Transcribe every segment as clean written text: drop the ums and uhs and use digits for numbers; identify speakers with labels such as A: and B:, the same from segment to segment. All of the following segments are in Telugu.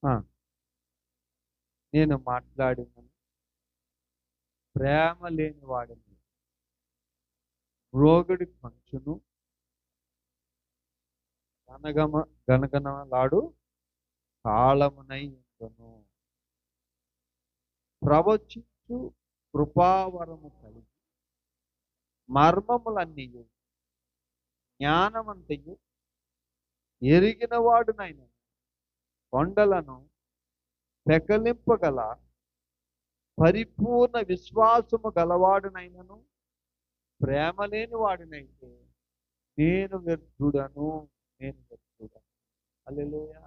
A: ఆ, నేను మాట్లాడిన ప్రేమ లేని వాడిని రోగుడి కంచును గనగమ గనగనలాడు తాళమునై ఉండును. ప్రవచించు కృపావరము కలిగి మర్మములన్నీయు జ్ఞానమంతయు ఎరిగిన వాడునైన కొండలను పెకలింపగల పరిపూర్ణ విశ్వాసము గలవాడునైనను ప్రేమ లేని వాడినైతే నేను వ్యర్థుడను. హల్లెలూయా.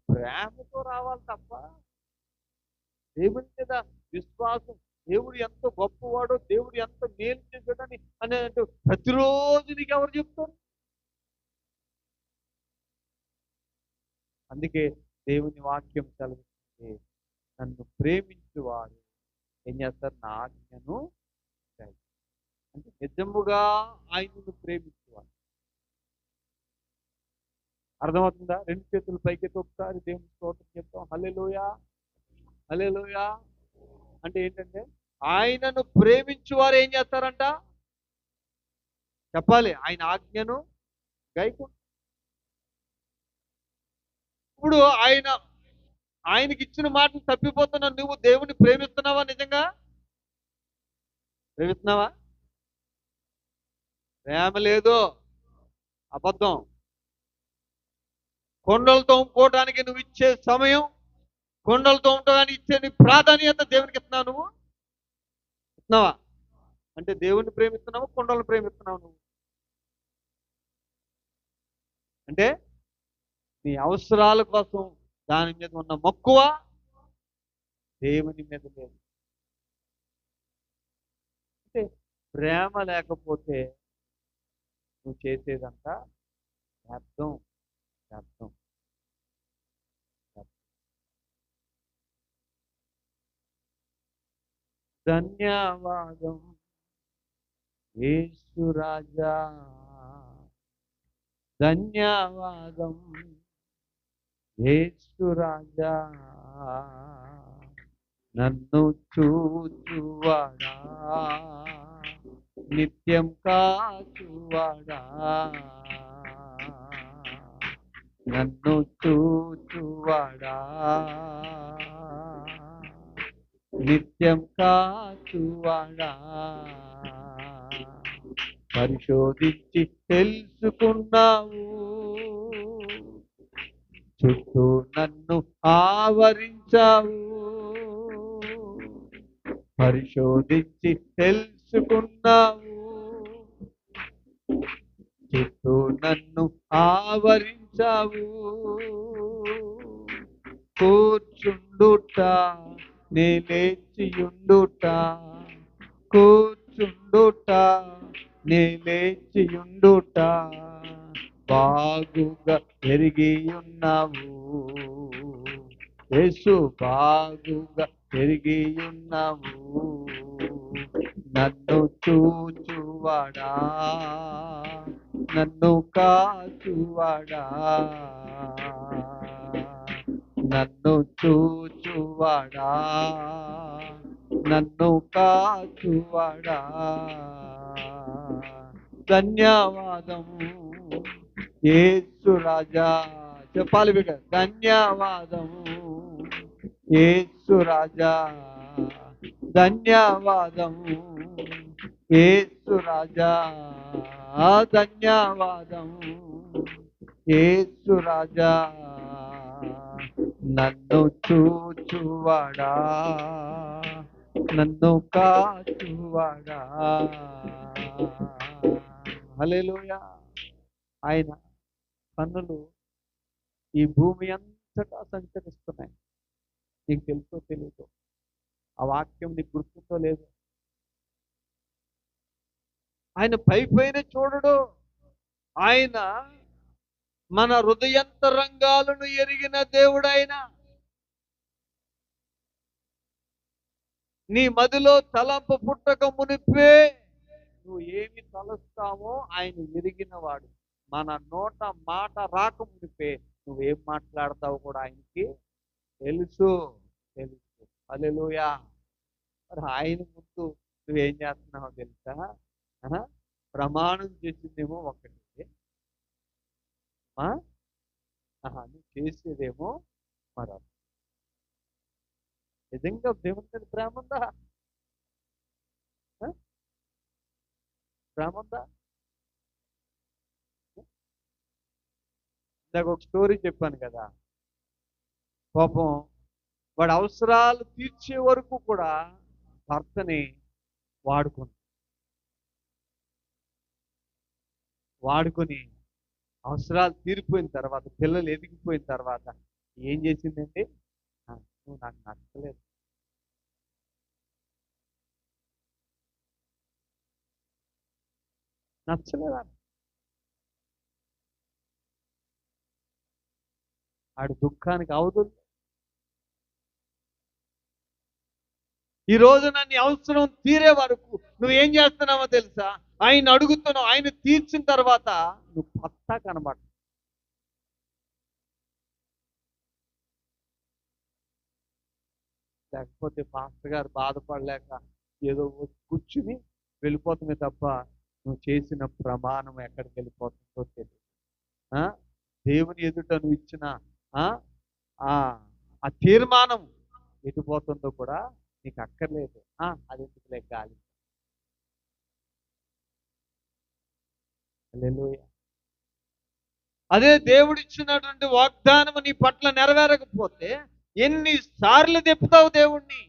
A: ప్రేమతో రావాలి తప్ప దేవుని మీద విశ్వాసం, దేవుడు ఎంత గొప్పవాడో, దేవుడు ఎంత మేలు చేశాడని అని అంటే ప్రతిరోజు నీకు ఎవరు చెప్తారు? అందుకే దేవుని వాక్యం సెలవిస్తుంది, నన్ను ప్రేమించువారు ఏం చేస్తారు? నా ఆజ్ఞను గాయకులు. అంటే నిజముగా ఆయనను ప్రేమించేవారు. అర్థమవుతుందా? రెండు చేతులు పైకెత్తి ఒకసారి దేవుని స్తోత్రం చెప్తాం. హల్లెలూయా, హల్లెలూయా. అంటే ఏంటంటే ఆయనను ప్రేమించువారు ఏం చేస్తారంట? చెప్పాలి, ఆయన ఆజ్ఞను గాయకుడు. ఇప్పుడు ఆయనకి ఇచ్చిన మాటలు తప్పిపోతున్నా నువ్వు దేవుని ప్రేమిస్తున్నావా? నిజంగా ప్రేమిస్తున్నావా? ప్రేమ లేదు, అబద్ధం. కొండలు తోముకోవడానికి నువ్వు ఇచ్చే సమయం, కొండలు తోమటానికి ఇచ్చే నీ ప్రాధాన్యత దేవునికి ఇస్తున్నావు. నువ్వు ఇస్తున్నావా? అంటే దేవుని ప్రేమిస్తున్నావు, కొండలను ప్రేమిస్తున్నావు నువ్వు. అంటే నీ అవసరాల కోసం దాని మీద ఉన్న మక్కువ దేవుని మీద లేదు. అంటే ప్రేమ లేకపోతే నువ్వు చేసేదంతా వ్యర్థం, వ్యర్థం. ధన్యవాదం యేసు రాజా, ధన్యవాదం యేసు రాజా, నన్ను చూచువాడా, నిత్యం కాచువాడా, నన్ను చూచువాడా, నిత్యం కాచువాడా, పరిశోధించి తెలుసుకున్నావు, చుట్టూ నన్ను ఆవరించావు, పరిశోధించి తెలుసుకున్నావు, చుట్టూ నన్ను ఆవరించావు, కూర్చుండుట నే లేచియుండుట, కూర్చుండుట నే లేచియుండుట బాగుగా ఎరిగి ఉన్నావు యేసు, బాగుగా ఎరిగి ఉన్నావు, నన్ను చూచువాడా, నన్ను కాచువాడా, నన్ను చూచువాడా, నన్ను కాచువాడా, ధన్యవాదం యేసు రాజా. చెప్పాలి బిడ్డ, ధన్యవాదం యేసు రాజా, ధన్యవాదం యేసు రాజా, ధన్యవాదం యేసు రాజా, నన్ను చూచువాడా, నన్ను కాచువాడా. హల్లెలూయా. ఆయన కన్నులు ఈ భూమి అంతటా సంచరిస్తున్నాయి. నీకు తెలుసో తెలియదో, ఆ వాక్యం నీకు గుర్తుందో లేదో. ఆయన పై పైన చూడడు, ఆయన మన హృదయంతరంగాలను ఎరిగిన దేవుడైన. నీ మదిలో తలంపు పుట్టక మునిపే నువ్వు ఏమి తలస్తావో ఆయన ఎరిగిన వాడు. మన నోట మాట రాక మునిపే నువ్వేం మాట్లాడతావు కూడా ఆయనకి తెలుసు. తెలుసు. హల్లెలూయా. మరి ఆయన ముందు నువ్వేం చేస్తున్నావో తెలుసా? ఆహా, ప్రమాణం చేసిందేమో ఒకటి, ఆ? నువ్వు చేసేదేమో మరొకటి. నిజంగా దేవుని మీద ప్రేమ ఉందా? ఆ? ప్రేమ ఉందా? ఇందాక ఒక స్టోరీ చెప్పాను కదా. పాపం వాడి అవసరాలు తీర్చే వరకు కూడా భర్తని వాడుకుంది. వాడుకొని అవసరాలు తీరిపోయిన తర్వాత, పిల్లలు ఎదిగిపోయిన తర్వాత ఏం చేసిందంటే, నువ్వు నాకు నచ్చలేదు. నచ్చలేదా? ఆడి దుఃఖానికి అవదు. ఈ రోజు నీ అవసరం తీరే వరకు నువ్వేం చేస్తున్నావో తెలుసా? ఆయన అడుగుతున్నావు, ఆయన తీర్చిన తర్వాత నువ్వు పత్తా కనబడ. లేకపోతే పాస్టర్ గారు బాధపడలేక ఏదో కూర్చుని వెళ్ళిపోతుంది తప్ప నువ్వు చేసిన ప్రమాణం ఎక్కడికి వెళ్ళిపోతుందో తెలియదు. ఆ? దేవుని ఎదుట నువ్వు ఇచ్చిన ఆ ఆ ఆ తీర్మానం ఎటుపోతుందో కూడా నీకు అక్కర్లేదు. అది ఎందుకులే గాలి. హల్లెలూయా. అదే దేవుడిచ్చినటువంటి వాగ్దానం నీ పట్ల నెరవేరకపోతే ఎన్నిసార్లు తిప్పుతావు దేవుణ్ణి?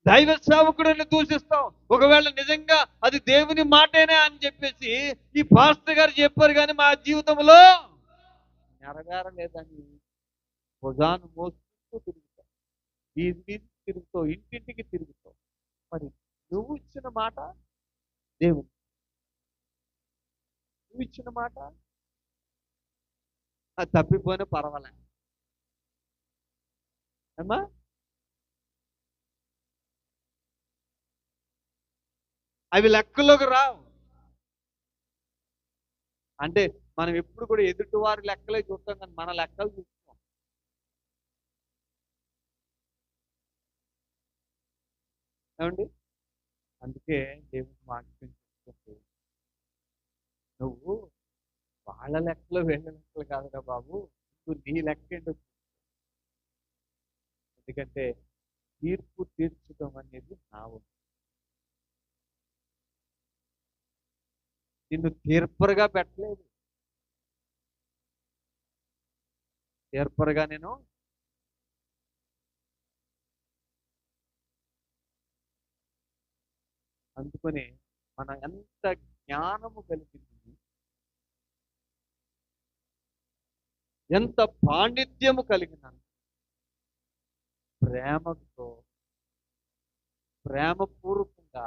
A: దైవ సేవకుడిని దూషిస్తావు. ఒకవేళ నిజంగా అది దేవుని మాటేనే అని చెప్పేసి ఈ పాస్టర్ గారు చెప్పారు, కానీ మా జీవితంలో నెరవేరలేదని భుజాన్ని మోసుకుంటూ తిరుగుతావు. వీధి వీధి తిరుగుతావు, ఇంటింటికి తిరుగుతావు. మరి నువ్వు ఇచ్చిన మాట దేవుడు, నువ్వు ఇచ్చిన మాట అది తప్పిపోయినా పర్వాలే అమ్మా. అవి లెక్కలోకి రావు. అంటే మనం ఎప్పుడు కూడా ఎదుటి వారి లెక్కలే చూస్తాం, కానీ మన లెక్కలు చూస్తాం. ఏమండి? అందుకే దేవుని వాక్యం చెప్తుంది, నువ్వు వాళ్ళ లెక్కలు వీళ్ళ లెక్కలు కాదురా బాబు, నువ్వు నీ లెక్క ఏంటో. ఎందుకంటే తీర్పు తీర్చడం అనేది నా వంతు. నిన్ను తీర్పరగా పెట్టలేదు. తీర్పరగా నేను అందుకని మనం ఎంత జ్ఞానము కలిగింది, ఎంత పాండిత్యము కలిగిన ప్రేమతో ప్రేమపూర్వకంగా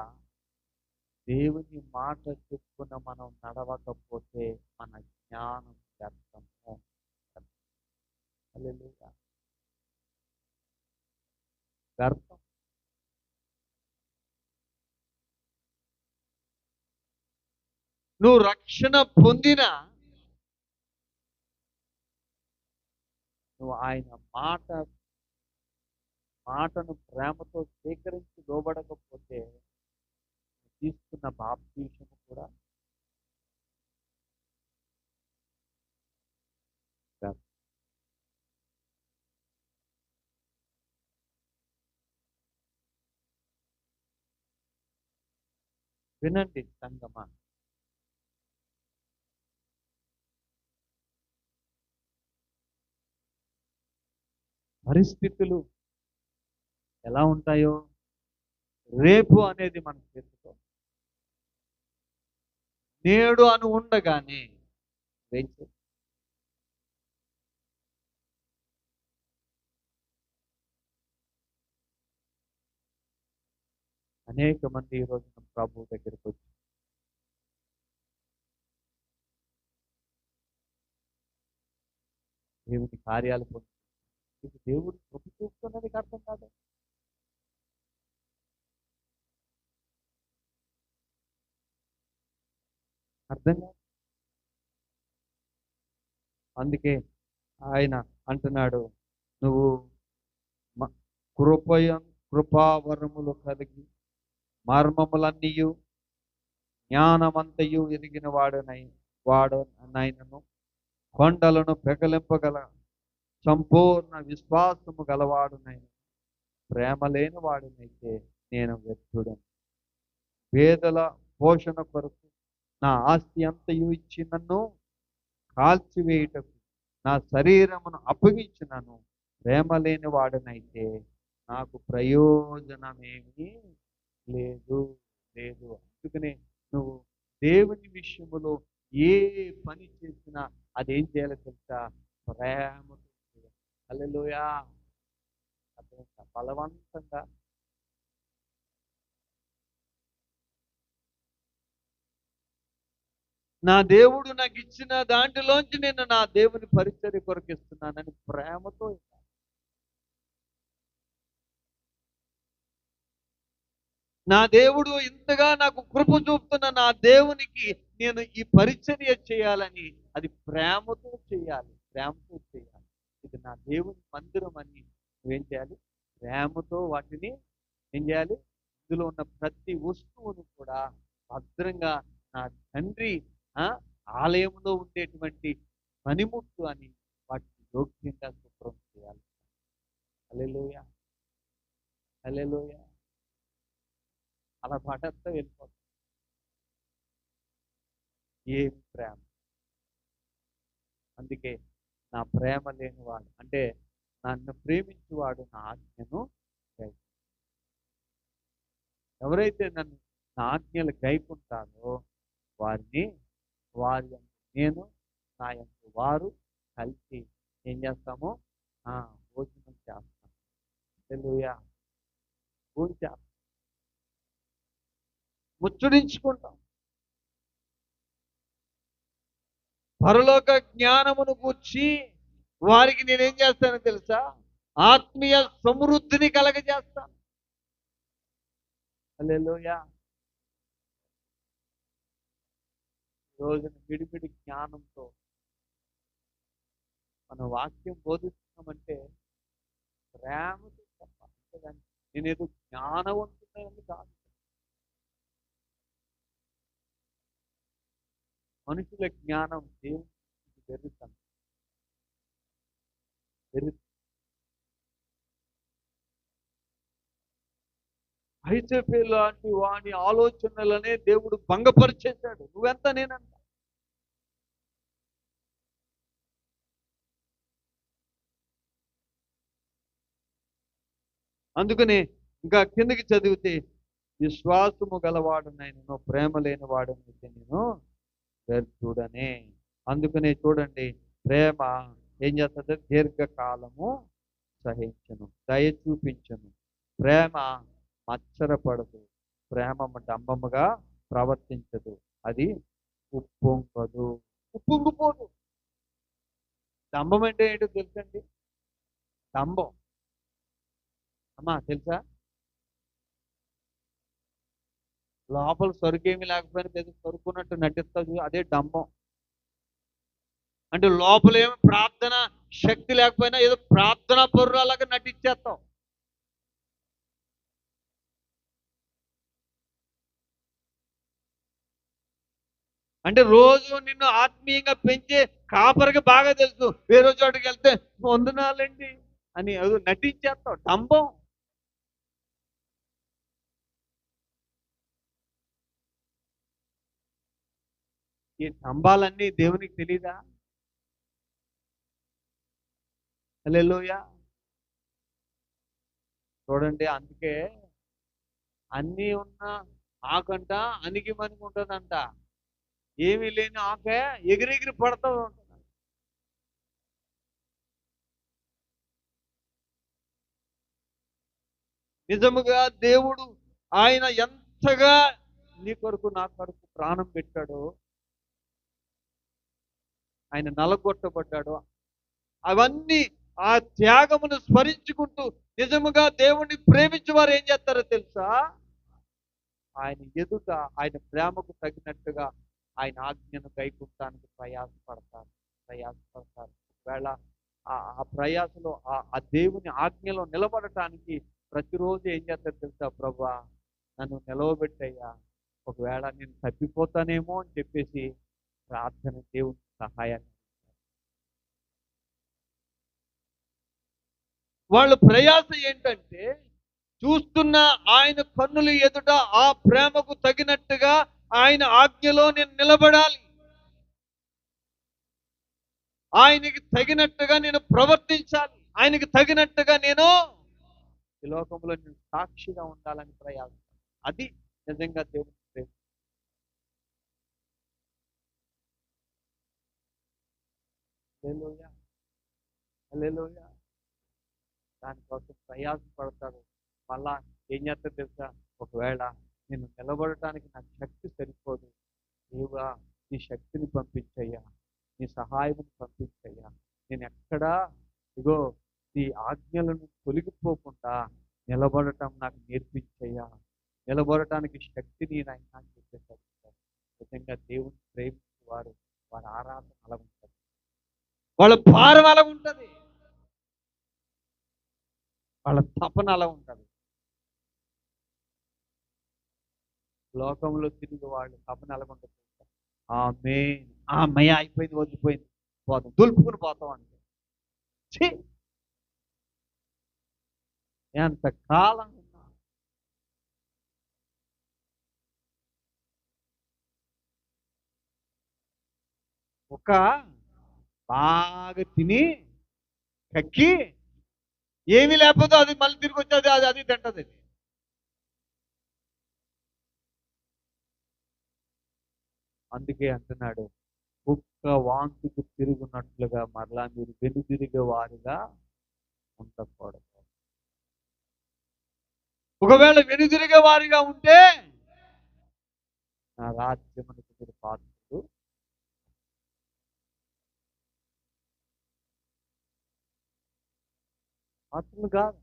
A: దేవుని మాట చెప్పుకున్న మనం నడవకపోతే మన జ్ఞానం వ్యర్థము. హల్లెలూయా. వ్యర్థం. నువ్వు రక్షణ పొందినా నువ్వు ఆయన మాటను ప్రేమతో స్వీకరించి లోబడకపోతే తీసుకున్న బాప్తీసము కూడా వ్యర్థం. వినండి సంగమా, పరిస్థితులు ఎలా ఉంటాయో రేపు అనేది మన చేతిలో. నేడు అని ఉండగానే వేచి అనేక మంది ఈ రోజున ప్రభు దగ్గరికి వచ్చి దేవుని కార్యాలు పొంది ఇది దేవుడు కృప చూస్తున్నది అర్థం కాదు. అర్థం కాదు. అందుకే ఆయన అంటున్నాడు, నువ్వు మ- కృపయ కృపావరములు కలిగి మర్మములన్నీయు జ్ఞానమంతయు ఎరిగిన వాడనైనను కొండలను పెకలింపగల సంపూర్ణ విశ్వాసము గలవాడునైన ప్రేమ లేని వాడినైతే నేను వ్యర్థుడను. పేదల పోషణ కొరకు నా ఆస్తి అంతయు ఇచ్చి నన్ను కాల్చివేయుటకు నా శరీరమును అప్పగించినను ప్రేమ లేని వాడినైతే నాకు ప్రయోజనమేమీ లేదు లేదు. అందుకనే నువ్వు దేవుని విషయములో ఏ పని చేసినా అదేం చేయాలో తెలుసా? ప్రేమతో చేయాలి. హల్లెలూయా. అర్థమైందా? బలవంతంగా నా దేవుడు నాకు ఇచ్చిన దాంట్లోంచి నేను నా దేవుని పరిచర్య కొరకు ఇస్తున్నానని ప్రేమతో ఇవ్వాలి. నా దేవుడు ఇంతగా నాకు కృప చూపుతున్న నా దేవునికి నేను ఈ పరిచర్య చేయాలని అది ప్రేమతో చేయాలి. ప్రేమతో చేయాలి. ఇది నా దేవుని మందిరం అని నువ్వేం చేయాలి? ప్రేమతో వాటిని ఏం చేయాలి? ఇందులో ఉన్న ప్రతి వస్తువును కూడా భద్రంగా నా తండ్రి ఆలయంలో ఉండేటువంటి పనిముట్టు అని వాటిని యోగ్యంగా శుభ్రం చేయాలి. హల్లెలూయా. హల్లెలూయా. అలా పాటతో వెళ్ళిపోతుంది. ఏమి ప్రేమ! అందుకే నా ప్రేమ లేనివాడు అంటే నన్ను ప్రేమించువాడు నా ఆజ్ఞను గైకొనును. ఎవరైతే నన్ను నా ఆజ్ఞలు గైకుంటారో వారి నేను నా యొక్క వారు కలిసి ఏం చేస్తాము? భోజనం చేస్తాం. హల్లెలూయా. భోజనం చేస్తాం, ముచ్చరించుకుంటాం. పరలోక జ్ఞానమును గూర్చి వారికి నేనేం చేస్తానో తెలుసా? ఆత్మీయ సమృద్ధిని కలగజేస్తాను. హల్లెలూయా. రోజున విడివిడి జ్ఞానంతో మన వాక్యం బోధిస్తున్నామంటే ప్రేమతో తప్ప నేనేదో జ్ఞానవంతుడని కాదు. మనుషుల జ్ఞానం దేవునికి పెరుగుతుంది. ఐసేపే లాంటి వాని ఆలోచనలనే దేవుడు భంగపరిచేశాడు. నువ్వెంత నేనంత. అందుకని ఇంకా కిందకి చదివితే విశ్వాసము గలవాడునైనను ప్రేమ లేని వాడనైతే నేను వ్యర్థుడనే. అందుకనే చూడండి, ప్రేమ ఏం చేస్తుంది? దీర్ఘకాలము సహించను, దయ చూపించను. ప్రేమ మచ్చరపడదు, ప్రేమ డంబముగా ప్రవర్తించదు, అది ఉప్పొంగదు, ఉప్పొంగిపోదు. డంబం అంటే ఏంటో తెలుసండి? డంబం అమ్మా తెలుసా? లోపల సరుకేమీ లేకపోయినా పెద్ద సరుకున్నట్టు నటిస్తావు, అదే డంబం. అంటే లోపల ఏమి ప్రార్థన శక్తి లేకపోయినా ఏదో ప్రార్థన పరురాలాగా నటించేస్తావు. అంటే రోజు నిన్ను ఆత్మీయంగా పెంచే కాపరికి బాగా తెలుసు, వేరే చోటుకి వెళ్తే వందనాలండి అని అది నటించేస్తావు. డంబం. ఈ డంబాలన్నీ దేవునికి తెలీదా? హల్లెలూయా. చూడండి, అందుకే అన్నీ ఉన్న ఆకంట అణిగి మణిగి ఉంటుందంట. ఏమీ లేని ఆకే ఎగిరెగిరి పడుతూ ఉంటుంది. నిజముగా దేవుడు ఆయన ఎంతగా నీ కొరకు నా కొరకు ప్రాణం పెట్టాడో, ఆయన నలగొట్టబడ్డాడో, అవన్నీ ఆ త్యాగమును స్మరించుకుంటూ నిజముగా దేవుణ్ణి ప్రేమించే వారు ఏం చేస్తారో తెలుసా? ఆయన ఎదుట ఆయన ప్రేమకు తగినట్టుగా ఆయన ఆజ్ఞను గైకుంటానికి ప్రయాసపడతారు. ప్రయాసపడతారు. ఒకవేళ ఆ ప్రయాసలో ఆ దేవుని ఆజ్ఞలో నిలబడటానికి ప్రతిరోజు ఏం చేస్తారు తెలుసా? ప్రభువా నన్ను నిలవబెట్టయ్యా, ఒకవేళ నేను తప్పిపోతానేమో అని చెప్పేసి ప్రార్థన దేవుని సహాయాన్ని. వాళ్ళ ప్రయాస ఏంటంటే చూస్తున్న ఆయన కన్నుల ఎదుట ఆ ప్రేమకు తగినట్టుగా ఆయన ఆజ్ఞలో నేను నిలబడాలి, ఆయనకి తగినట్టుగా నేను ప్రవర్తించాలి, ఆయనకి తగినట్టుగా నేను ఈ లోకంలో నేను సాక్షిగా ఉండాలని ప్రయాస. అది నిజంగా దేవుని ప్రేమ. హల్లెలూయా, హల్లెలూయా. దానికోసం ప్రయాసపడతాడు. మళ్ళా ఏం చేస్తాడు తెలుసా? ఒకవేళ నేను నిలబడటానికి నాకు శక్తి సరిపోదు, దేవుడా నీ శక్తిని పంపించయ్యా, నీ సహాయమును పంపించయ్యా, నేను ఎక్కడా ఇగో నీ ఆజ్ఞలను తొలగిపోకుండా నిలబడటం నాకు నేర్పించయ్యా, నిలబడటానికి శక్తిని నాయన అని చెప్పేసాడు. నిజంగా దేవుని ప్రేమించే వారు, వారి ఆరాధన అలా ఉంటుంది, వాళ్ళ భారం అలా ఉంటుంది, వాళ్ళ తపన అలా ఉంటుంది. లోకంలో తిరిగి వాళ్ళు తపన ఎలా ఉంటుంది? ఆమె అయిపోయింది, వదిలిపోయింది, పోతాం, దులుపుకుని పోతాం అంటే ఛీ! ఎంత కాలం ఉన్నా ఒక బాగా తిని కక్కి ఏమీ లేకపోతే అది మళ్ళీ తిరిగి వచ్చేది, అది అది తింటది. అది అందుకే అంటున్నాడు, కుక్క వాంతుకు తిరుగునట్లుగా మరలా మీరు వెనుదిరిగే వారిగా ఉండకూడదు. ఒకవేళ వెనుదిరిగే వారిగా ఉంటే నా రాజ్యమునకు మీరు పాత్రులు. పాత్రులు కాదు.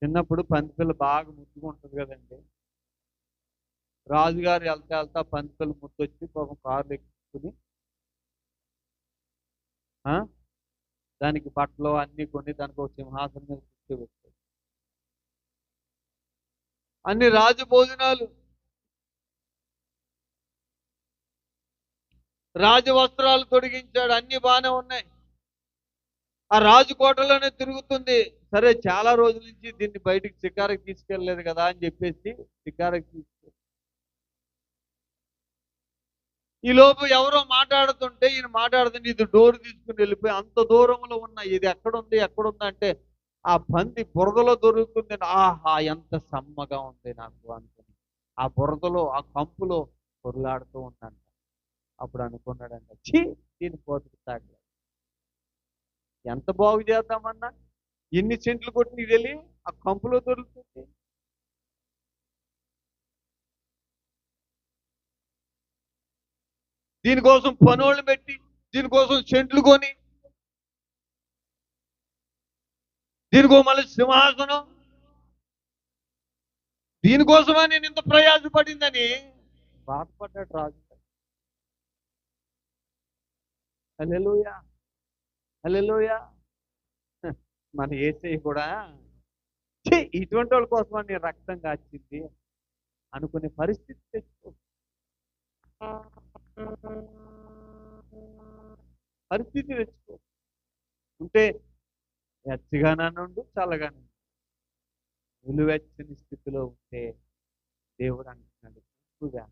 A: చిన్నప్పుడు పందిపిల్ల బాగా ముద్దుగా ఉంటుంది కదండి. రాజుగారు వెళ్తా వెళ్తా పందిపిల్ల ముద్దొచ్చి పాపం కారులో ఎక్కించుకుని దానికి బట్టలు అన్ని కొని దానికి ఒక సింహాసనం మీద కూర్చోబెట్టాడు. అన్ని రాజు భోజనాలు, రాజు వస్త్రాలు తొడిగించాడు, అన్ని బాగానే ఉన్నాయి. ఆ రాజు కోటలోనే తిరుగుతుంది. సరే చాలా రోజుల నుంచి దీన్ని బయటికి షికారుకి తీసుకెళ్ళలేదు కదా అని చెప్పేసి షికారుకి తీసుకెళ్ళి, ఈ లోపు ఎవరో మాట్లాడుతుంటే ఈయన మాట్లాడుతుంటే ఇది డోర్ తీసుకుని వెళ్ళిపోయి అంత దూరంలో ఉన్న ఇది ఎక్కడుంది ఎక్కడుంది అంటే ఆ పంది బురదలో దొరుకుతుంది. ఆహా ఎంత సమ్మగా ఉంది నాకు అనుకుని ఆ బురదలో ఆ కంపులో పొరులాడుతూ ఉన్నాను. అప్పుడు అనుకున్నాడంట, ఛీ దీని కోతకు తాగలేదు, ఎంత బాగు చేద్దామన్నా ఎన్ని సెంట్లు కొట్టి ఇది వెళ్ళి ఆ కంపులో దొరుకుతుంది. దీనికోసం పనోళ్ళు పెట్టి దీనికోసం సెంట్లు కొని దీనికో మళ్ళీ సింహాసనం, దీనికోసమే నేను ఇంత ప్రయాసపడిందని బాధపడ్డాడు రాజు. హల్లెలూయా, హల్లెలూయా. మన యేసయ్య కూడా ఛీ ఇటువంటి వాళ్ళ కోసం నేను రక్తం కాచింది అనుకునే పరిస్థితి తెచ్చుకో, పరిస్థితి తెచ్చుకో. ఉంటే వెచ్చగానండు చల్లగానే నిలువెచ్చని స్థితిలో ఉంటే దేవుడు అంటున్నాడు ఎక్కువగా.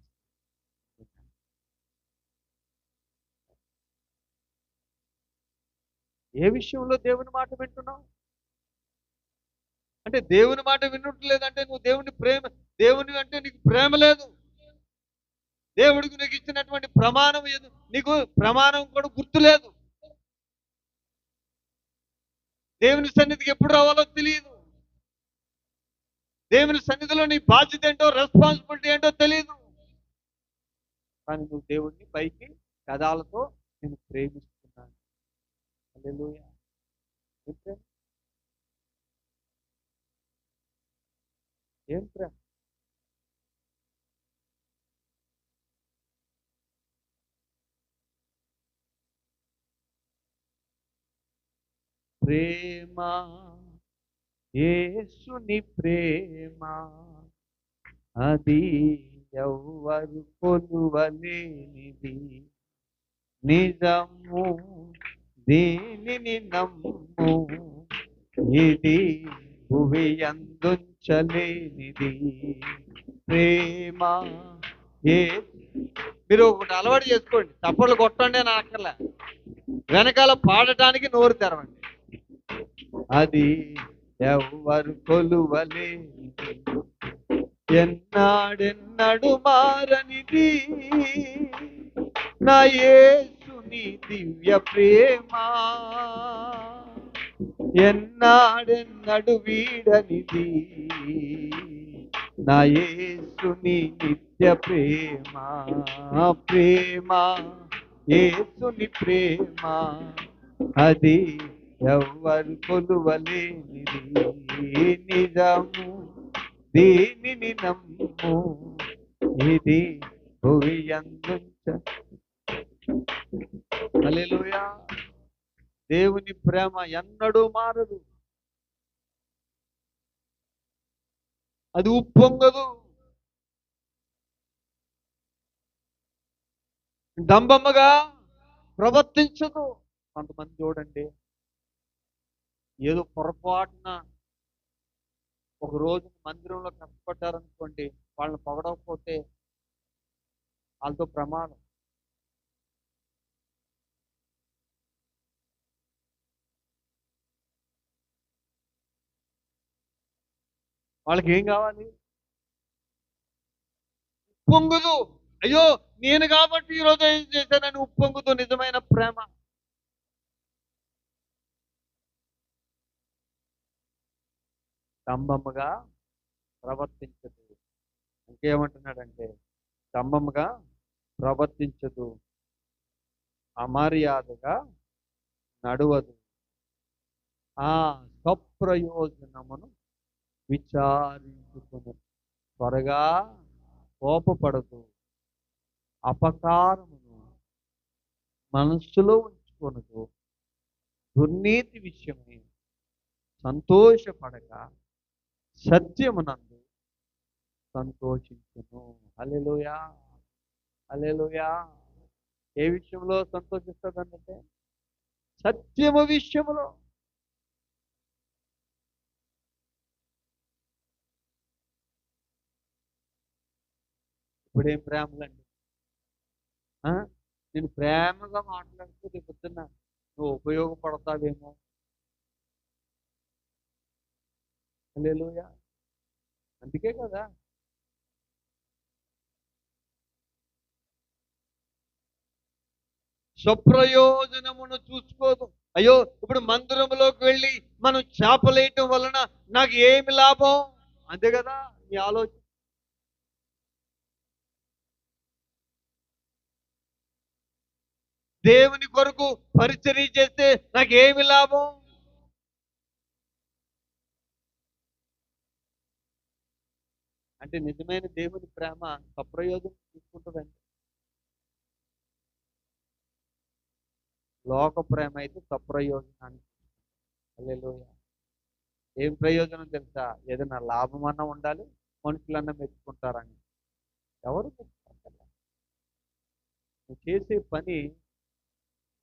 A: ఏ విషయంలో దేవుని మాట వింటున్నావు? అంటే దేవుని మాట వినట్లేదంటే నువ్వు దేవుని అంటే నీకు ప్రేమ లేదు. దేవుడికి నీకు ఇచ్చినటువంటి ప్రమాణం నీకు ప్రమాణం కూడా గుర్తులేదు. దేవుని సన్నిధికి ఎప్పుడు రావాలో తెలియదు. దేవుని సన్నిధిలో నీ బాధ్యత ఏంటో, రెస్పాన్సిబిలిటీ ఏంటో తెలియదు. కానీ నువ్వు దేవుడిని పైకి కథాలతో నేను ప్రేమిస్తున్నాను. హల్లెలూయా. ఏం ప్రేమ? ప్రేమ, యేసుని ప్రేమ, అది ఎవ్వరు కొలువలేనిది. నిజము దీనిని నమ్ము, ఇది భువి అందుంచలేనిది. ప్రేమ ఏ మీరు ఒకటి అలవాటు చేసుకోండి, చప్పట్లు కొట్టండి అని అక్కర్లే, వెనకాల పాడటానికి నోరు తెరవండి. అది ఎవ్వరు కొలువలేనిది, ఎన్నాడెన్నడు మారనిది, నా యేసుని దివ్య ప్రేమ, ఎన్నాడెన్నడు వీడనిది, నా యేసుని నిత్య ప్రేమ. ప్రేమ, యేసుని ప్రేమ, అది ఎవ్వరు కొలువలేనిది. నిజము దీనిని నమ్ము, ఇది భువి అందుంచ. హల్లెలూయా. దేవుని ప్రేమ ఎన్నడూ మారదు, అది ఉప్పొంగదు, డంబమ్మగా ప్రవర్తించదు. కొంతమంది చూడండి, ఏదో పొరపాటున ఒక రోజు మందిరంలో కష్టపడ్డారనుకోండి, వాళ్ళని పొగడకపోతే వాళ్ళతో ప్రమాదం. వాళ్ళకి ఏం కావాలి? ఉప్పొంగుదు. అయ్యో నేను కాబట్టి ఈరోజు ఏం చేశానని ఉప్పొంగుతూ నిజమైన ప్రేమ. స్తంభముగా ప్రవర్తించదు. ఇంకేమంటున్నాడంటే, స్తంభముగా ప్రవర్తించదు, అమర్యాదగా నడువదు, ఆ స్వప్రయోజనమును విచారించుకును, త్వరగా కోపపడదు, అపకారమును మనస్సులో ఉంచుకొనదు, దుర్నీతి విషయమై సంతోషపడక సత్యమునందు సంతోషించును. హల్లెలూయా, హల్లెలూయా. ఏ విషయంలో సంతోషిస్తుందంటే, సత్యము విషయంలో. ఇప్పుడేం ప్రేమలండి? నేను ప్రేమగా మాట్లాడితే పొద్దున్న నువ్వు ఉపయోగపడతావేమో. హల్లెలూయా. అందుకే కదా స్వప్రయోజనమును చూసుకోదు. అయ్యో ఇప్పుడు మందిరంలోకి వెళ్ళి మనం చేపలేయటం వలన నాకు ఏమి లాభం? అంతే కదా ఈ ఆలోచన. దేవుని కొరకు పరిచర్య చేస్తే నాకు ఏమి లాభం? అంటే నిజమైన దేవుని ప్రేమ స్వప్రయోజనం చూసుకుంటుందండి. లోక ప్రేమ అయితే స్వప్రయోజనానికి. హల్లెలూయా. ఏం ప్రయోజనం తెలుసా? ఏదైనా లాభం అన్నా ఉండాలి, మనుషులన్నా మెచ్చుకుంటారని. ఎవరు మెచ్చుకుంటారు? నువ్వు చేసే పని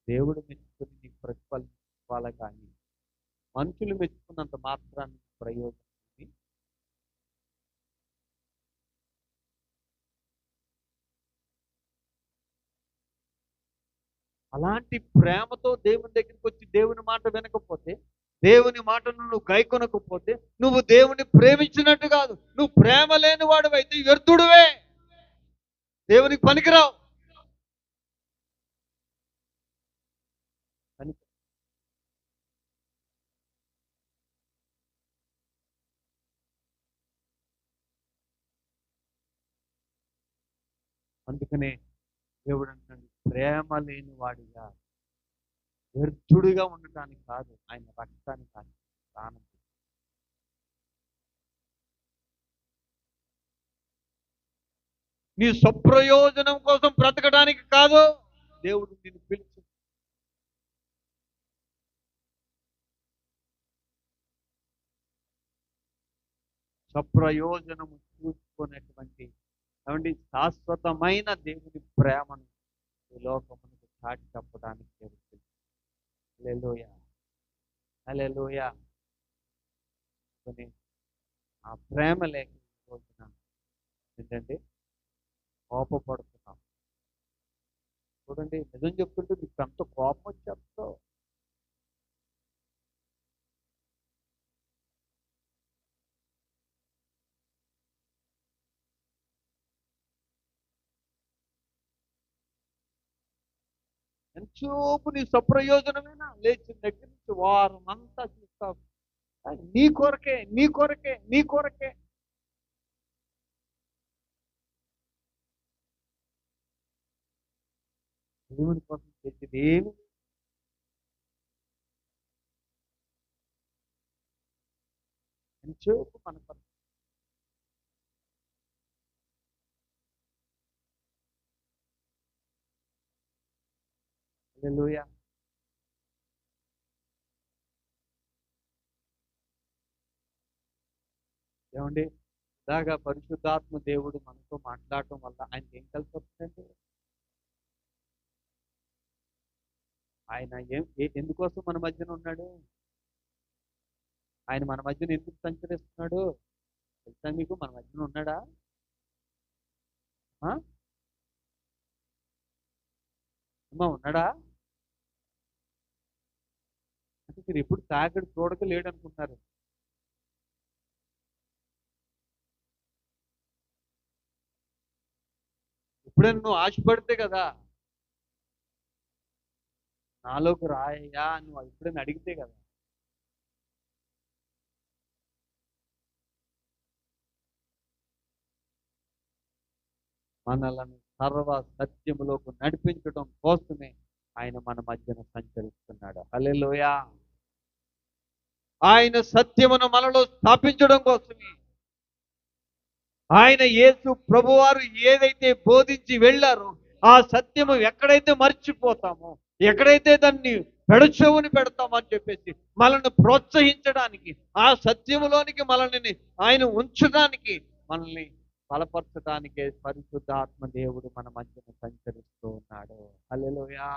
A: దేవుడు మెచ్చుకుని నీకు ప్రతిఫలం ఇవ్వాలి, కానీ మనుషులు మెచ్చుకున్నంత మాత్రాన్ని ప్రయోజనం. అలాంటి ప్రేమతో దేవుని దగ్గరికి వచ్చి దేవుని మాట వినకపోతే, దేవుని మాటను నువ్వు గైకొనకపోతే, నువ్వు దేవుని ప్రేమించినట్టు కాదు. నువ్వు ప్రేమ లేని వాడు అయితే వ్యర్థుడువే, దేవునికి పనికిరావు. అందుకనే దేవుడు అంటున్నాడు, ప్రేమ లేని వాడిగా వ్యర్థుడిగా ఉండటానికి కాదు, ఆయన రక్తాన్ని కాదు, ప్రాణం. నీ స్వప్రయోజనం కోసం బ్రతకడానికి కాదు దేవుడు నిన్ను పిలిచి. స్వప్రయోజనము చూసుకునేటువంటి ఏమండి శాశ్వతమైన దేవుని ప్రేమను ఈ లోకమునకు చాటి చెప్పడానికి దేవుడు పిలిచాడు. హల్లెలూయా, హల్లెలూయా. ఆ ప్రేమ లేక ఈ రోజున ఏంటంటే కోపపడుతున్నాం. చూడండి, నిజం చెప్తుంటే మీకు అంత కోపం వచ్చేస్తో. ఎంతసేపు నీ స్వప్రయోజనమేనా, లేచిన దగ్గర నుంచి వారం అంతా చూస్తావు నీ కొరకే, నీ కొరకే, నీ కొరకే. దేవుని కోసం చేసేది ఏమి ఎంతసేపు మన కొరకు. హల్లెలూయా. ఏమండి, ఇలాగా పరిశుద్ధాత్మ దేవుడు మనతో మాట్లాడటం వల్ల ఆయనకి ఏం కలిసి వస్తుందండి? ఆయన ఎందుకోసం మన మధ్యన ఉన్నాడు? ఆయన మన మధ్యన ఎందుకు సంచరిస్తున్నాడు తెలుసా మీకు? మన మధ్యన ఉన్నాడా? అమ్మా ఉన్నాడా? అంటే మీరు ఎప్పుడు తాగడు చూడక లేడు అనుకుంటున్నారు. ఎప్పుడైనా నువ్వు ఆశపడితే కదా, నాలోకి రాయ్యా నువ్వు ఎప్పుడైనా అడిగితే కదా. మనలను సర్వ సత్యములోకి నడిపించడం కోసమే ఆయన మన మధ్యన సంచరిస్తున్నాడు. హల్లెలూయా. ఆయన సత్యమును మనలో స్థాపించడం కోసమే. ఆయన యేసు ప్రభువారు ఏదైతే బోధించి వెళ్ళారో ఆ సత్యము ఎక్కడైతే మర్చిపోతామో, ఎక్కడైతే దాన్ని పెడచెవుని పెడతామని చెప్పేసి మనల్ని ప్రోత్సహించడానికి, ఆ సత్యములోనికి మనల్ని ఆయన ఉంచడానికి, మనల్ని బలపరచడానికే పరిశుద్ధాత్మ దేవుడు మన మధ్యన సంచరిస్తూ ఉన్నాడు. హల్లెలూయా.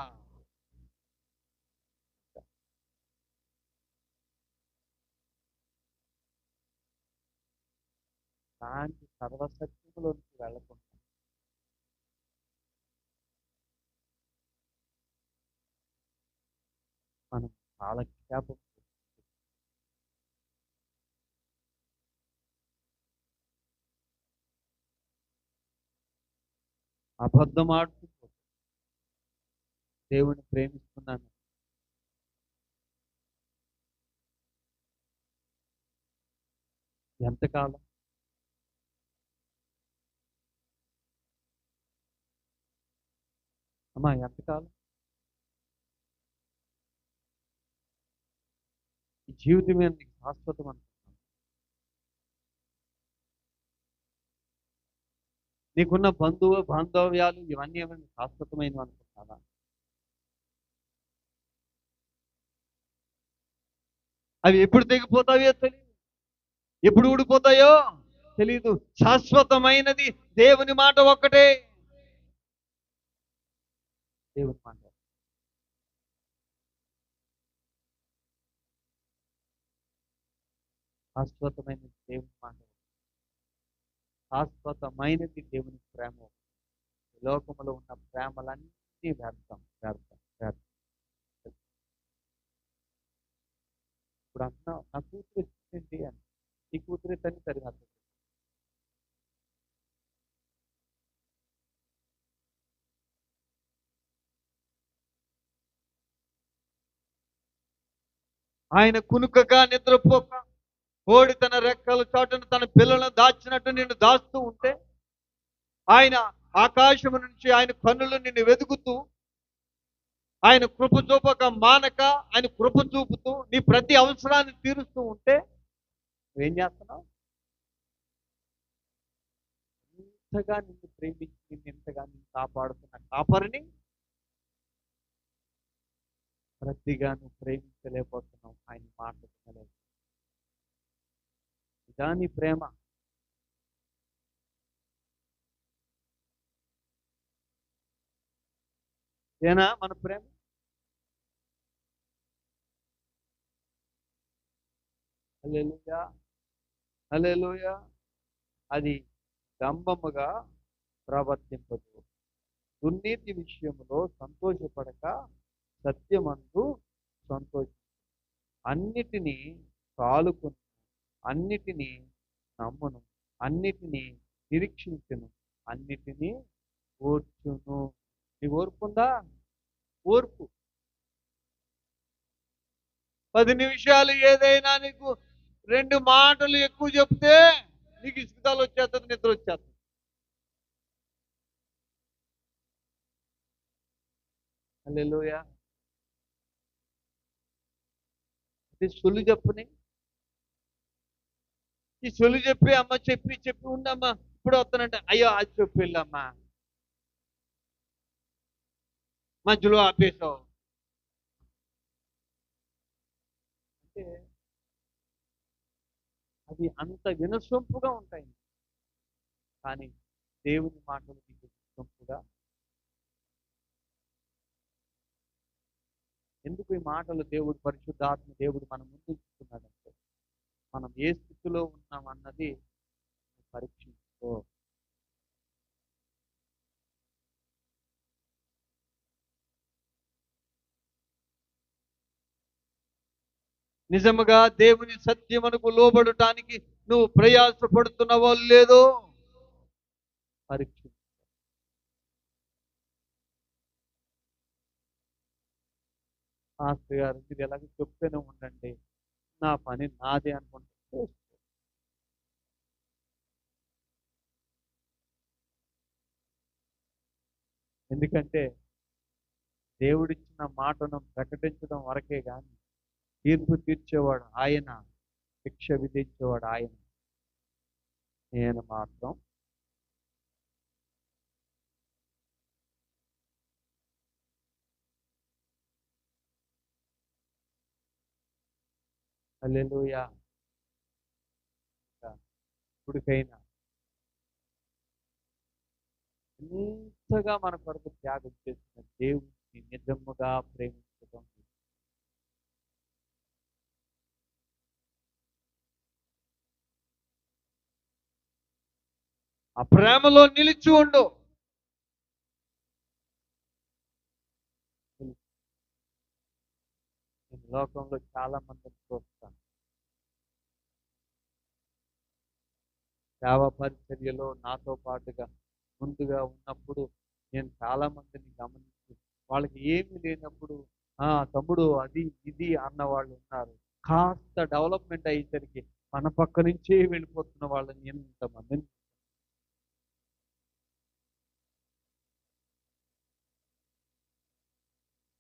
A: అలాంటి సర్వసత్యములోనికి వెళ్ళకుండా మనం కాలక్షేపం అబద్ధం ఆడుతూ దేవుని ప్రేమిస్తున్నాను ఎంతకాలం? అమ్మా ఎంతకాలం? ఈ జీవితమే నీకు శాశ్వతం అనుకుంటున్నాను. నీకున్న బాంధవ్యాలు ఇవన్నీ ఏమైనా శాశ్వతమైనవి అనుకుంటున్నావా? అవి ఎప్పుడు తెగిపోతాయో తెలియదు, ఎప్పుడు ఊడిపోతాయో తెలీదు. శాశ్వతమైనది దేవుని మాట ఒక్కటే. దేవుని మాట శాశ్వతమైనది, దేవుని మాట శాశ్వతమైనది, దేవుని ప్రేమ. లోకములో ఉన్న ప్రేమలన్నీ వ్యర్థం, వ్యర్థం, వ్యర్థం. ఇప్పుడు అన్న నా కూతురు వచ్చింది అని, ఈ కూతురే తల్లి తరిగి ఆయన కునుకగా నిద్రపోక కోడి తన రెక్కల చాటును తన పిల్లలను దాచినట్టు నిన్ను దాస్తూ ఉంటే, ఆయన ఆకాశము నుంచి ఆయన కన్నులు నిన్ను వెతుకుతూ, ఆయన కృప చూపక మానక ఆయన కృప చూపుతూ నీ ప్రతి అవసరాన్ని తీరుస్తూ ఉంటే నువ్వేం చేస్తున్నావు? ఇంతగా నిన్ను ప్రేమించి నిన్ను ఇంతగా నిన్ను కాపాడుతున్న కాపరిని ప్రతిగా నువ్వు ప్రేమించలేకపోతున్నావు, ఆయన మాట వినలేదు. ఇదా నీ ప్రేమ? ఇదేనా మన ప్రేమ? హల్లెలూయా, హల్లెలూయా. అది డంబముగా ప్రవర్తింపదు, దుర్నీతి విషయంలో సంతోషపడక సత్యమందు సంతోష, అన్నిటినీ కాలుకును, అన్నిటినీ నమ్మును, అన్నిటినీ నిరీక్షించును, అన్నిటినీ ఓర్చును. నీకు ఓర్పు ఉందా? ఓర్పు. 10 నిమిషాలు ఏదైనా నీకు 2 మాటలు ఎక్కువ చెప్తే నీకు ఇసుకతాలు వచ్చేస్తుంది, నిద్ర వచ్చేస్తుంది. హల్లెలూయా. ఇది సొల్లు చెప్పుని, ఈ సొల్లు చెప్పి అమ్మ చెప్పి చెప్పి ఉండమ్మా ఇప్పుడు వస్తానంటే అయ్యో అది చెప్పి వెళ్ళమ్మా, మధ్యలో ఆపేసావు అంటే అవి అంత వినసొంపుగా ఉంటాయి. కానీ దేవుని మాటలు నీకు వినసొంపుగా. ఎందుకు ఈ మాటలు దేవుడు, పరిశుద్ధాత్మ దేవుడు మన ముందు ఇస్తున్నాడంటే మనం ఏ స్థితిలో ఉన్నాం అన్నది పరీక్షించుకో. నిజముగా దేవుని సత్యమునకు లోబడటానికి నువ్వు ప్రయాసపడుతున్నావో లేదో పరీక్ష. మాస్టర్ గారు మీరు ఎలాగ చెప్తూనే ఉండండి, నా పని నాదే అనుకుంటే ఎందుకంటే దేవుడిచ్చిన మాటను ప్రకటించడం వరకే కానీ తీర్పు తీర్చేవాడు ఆయన, శిక్ష విధించేవాడు ఆయన. నేను మాత్రం హల్లెలూయా. ఇప్పటికైనా ఎంతగా మన కొరకు త్యాగం చేసిన దేవుడిని నిజముగా ప్రేమించడం, ఆ ప్రేమలో నిలిచి ఉండు. నేను లోకంలో చాలా మందిని చూస్తాను, సేవా పరిచర్యలో నాతో పాటుగా ముందుగా ఉన్నప్పుడు నేను చాలా మందిని గమనించి వాళ్ళకి ఏమీ లేనప్పుడు తమ్ముడు అది ఇది అన్న వాళ్ళు ఉన్నారు. కాస్త డెవలప్మెంట్ అయ్యేసరికి మన పక్క నుంచే వెళ్ళిపోతున్న వాళ్ళని ఎంతమందిని.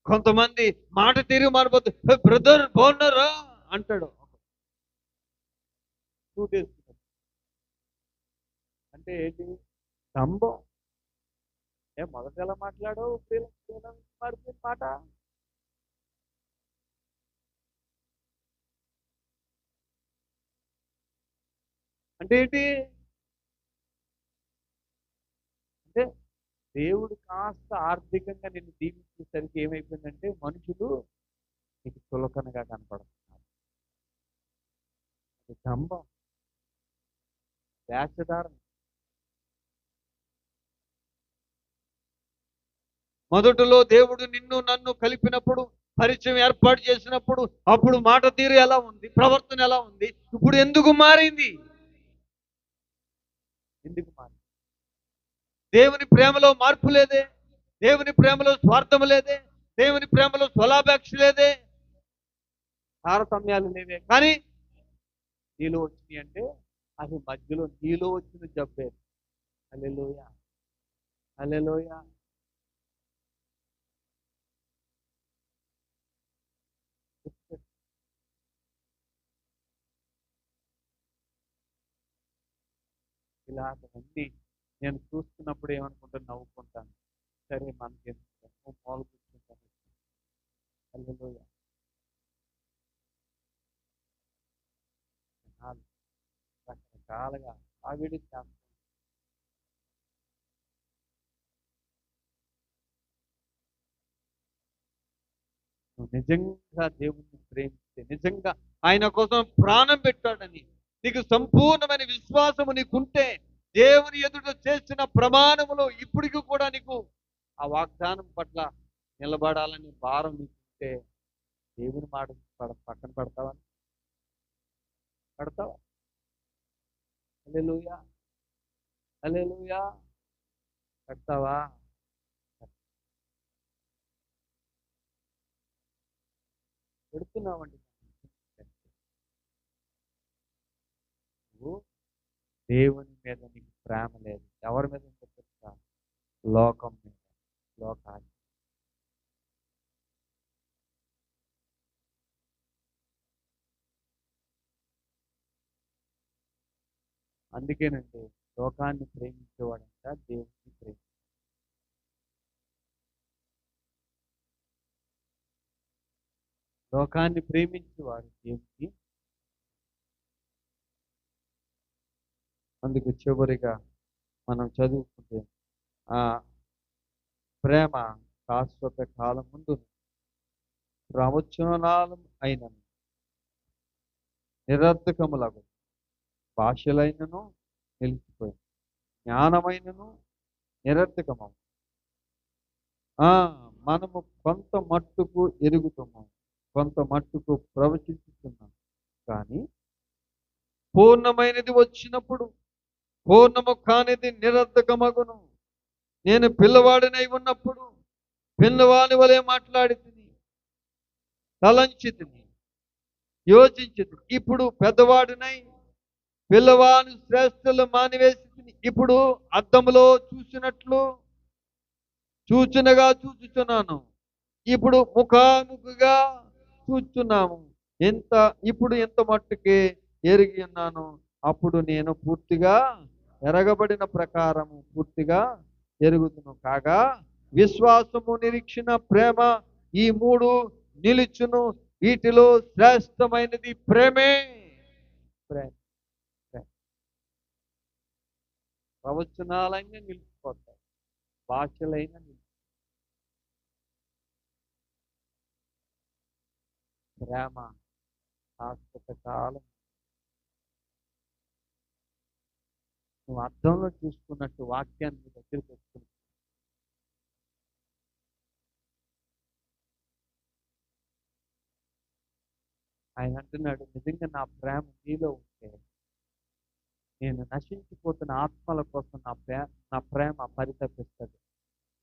A: కొంతమంది మాట తీరు మారిపోతే బ్రదర్ బాగున్నారా అంటాడు. 2 days అంటే ఏంటి? డంబం. మొదట ఎలా మాట్లాడావు, ఇప్పుడు ఎలా మారిపోయింది మాట? అంటే ఏంటి? అంటే దేవుడు కాస్త ఆర్థికంగా నిన్ను దీవించేసరికి ఏమైపోయిందంటే మనుషులు నీకు చులకనగా కనపడుతున్నారు. అది డంబం, వేషధారణ. మొదటిలో దేవుడు నిన్ను నన్ను కలిపినప్పుడు, పరిచయం ఏర్పాటు చేసినప్పుడు అప్పుడు మాట తీరు ఎలా ఉంది, ప్రవర్తన ఎలా ఉంది, ఇప్పుడు ఎందుకు మారింది? ఎందుకు మారింది? దేవుని ప్రేమలో మార్పు లేదే, దేవుని ప్రేమలో స్వార్థం లేదే, దేవుని ప్రేమలో స్వలాపేక్ష లేదే, తారతమ్యాలు లేవే. కానీ నీలో వచ్చినాయి అంటే అది మధ్యలో నీలో వచ్చిన జబ్బే. హల్లెలూయా, హల్లెలూయా. ఇలాంటివన్నీ నేను చూస్తున్నప్పుడు ఏమనుకుంటా, నవ్వుకుంటాను. సరే మనకి మూల కూర్చుంటాను. హల్లెలూయా. జనాలు రకరకాలుగా ఆవిడి చేస్తారు. నువ్వు నిజంగా దేవుణ్ణి ప్రేమిస్తే, నిజంగా ఆయన కోసం ప్రాణం పెట్టాడని నీకు సంపూర్ణమైన విశ్వాసము నీకుంటే, దేవుని ఎదుట చేసిన ప్రమాణములో ఇప్పటికి కూడా నీకు ఆ వాగ్దానం పట్ల నిలబడాలని భారం నీకుంటే, దేవుని మాట పక్కన పెడతావా? పెడతావా? హల్లెలూయా. హల్లెలూయా. పెడతావా? పెడుతున్నావండి. నువ్వు దేవుని మీద నీకు ప్రేమ లేదు. ఎవరి మీద ఉందో తెలుసా? లోకం మీద, లోకాన్ని. అందుకేనండి లోకాన్ని ప్రేమించేవాడంట దేవుని ప్రేమ. లోకాన్ని ప్రేమించేవాడు దేవుని. అందుకు చివరిగా మనం చదువుకుంటే ఆ ప్రేమ శాశ్వత కాలం ముందు ప్రవచనాలు అయిన నిరర్ధకములకు భాషలైనను నిలిచిపోయింది, జ్ఞానమైనను నిరర్ధకము. మనము కొంత మట్టుకు ఎరుగుతున్నాం, కొంత మట్టుకు ప్రవచించుతున్నాం. కానీ పూర్ణమైనది వచ్చినప్పుడు పూర్ణము కానిది నిరర్ధకమగును. నేను పిల్లవాడినై ఉన్నప్పుడు పిల్లవాని వలె మాట్లాడి తిని, తలంచి తిని, యోచించి తిని. ఇప్పుడు పెద్దవాడినై పిల్లవాని శ్రేష్ఠలు మానివేసి తిని. ఇప్పుడు అద్దములో చూసినట్లు చూచునగా చూచుచున్నాను, ఇప్పుడు ముఖాముఖిగా చూచున్నాము. ఇప్పుడు ఎంత మట్టుకే ఎరిగి ఉన్నాను, అప్పుడు నేను పూర్తిగా ఎరగబడిన ప్రకారము పూర్తిగా ఎరుగుతును. కాగా విశ్వాసము, నిరీక్షణ, ప్రేమ, ఈ మూడు నిలుచును. వీటిలో శ్రేష్టమైనది ప్రేమే. ప్రేమ. ప్రవచనాలైనా నిలిచిపోతాయి, భాషలైనా ప్రేమ శాశ్వత కాలం. నువ్వు అర్థంలో చూసుకున్నట్టు వాక్యాన్ని నీ దగ్గరికి వస్తుంది. ఆయన అంటున్నాడు, నిజంగా నా ప్రేమ నీలో ఉంటే నేను నశించిపోతున్న ఆత్మల కోసం నా ప్రేమ పరితపిస్తుంది.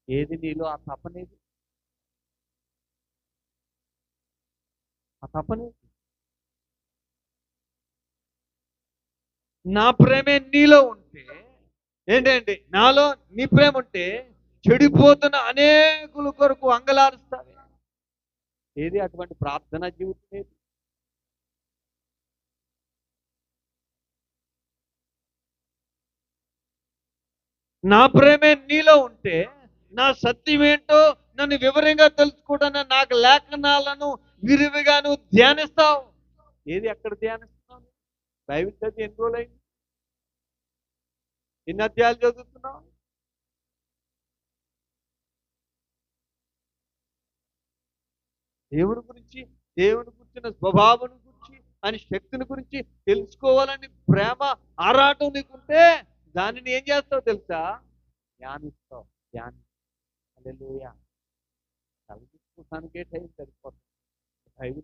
A: ఏది నీలో ఆ తపనేది? ఆ తపనేది? నా ప్రేమే నీలో ఉంటే ఏంటండి, నాలో నీ ప్రేమ ఉంటే చెడిపోతున్న అనేకుల కొరకు అంగలారుస్తావే. ఏది అటువంటి ప్రార్థనా జీవితం? ఏది? నా ప్రేమే నీలో ఉంటే నా సత్యం ఏంటో నన్ను వివరంగా తెలుసుకోవడానికి నాకు లేఖనాలను విరివిగా నువ్వు ధ్యానిస్తావు. ఏది ఎక్కడ ధ్యానిస్తున్నావు? బైబిల్ చదివి ఎన్ని రోజులైంది? ఎన్ని అధ్యాయాలు చదువుతున్నావు? దేవుని గురించి, దేవుని గురించిన స్వభావం గురించి, ఆయన శక్తిని గురించి తెలుసుకోవాలని ప్రేమ ఆరాటం నీకుంటే దానిని ఏం చేస్తావు తెలుసా? ధ్యానిస్తావు. హల్లెలూయా. చదువుకోవడానికే టైం సరిపోతుంది. బైబిల్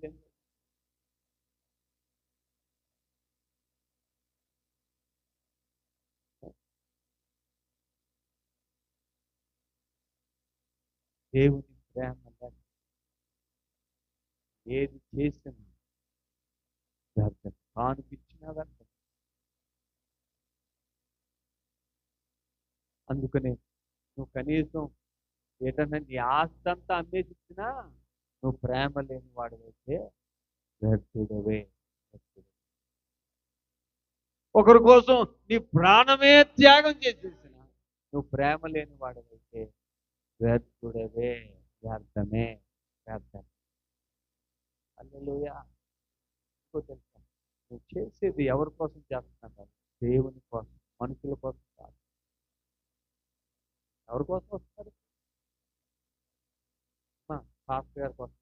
A: దేవుని ప్రేమ ఏది చేసినా వ్యర్థం, కానిపించినా వ్యర్థం. అందుకనే నువ్వు కనీసం ఏదన్నా నీ ఆస్తి అంతా అమ్మేసిచ్చినా నువ్వు ప్రేమ లేని వాడివైతే వ్యర్థుడవే. ఒకరి కోసం నీ ప్రాణమే త్యాగం చేసేసిన నువ్వు ప్రేమ లేని వాడివైతే వ్యర్థుడవే, వ్యర్థమే, వ్యర్థమే. హల్లెలూయా. ఇంకో తెలుసా, నువ్వు చేసేది ఎవరి కోసం చేస్తున్నావు? దేవుని కోసం, మనుషుల కోసం కాదు. ఎవరి కోసం వస్తారు? పాస్టర్ గారి కోసం.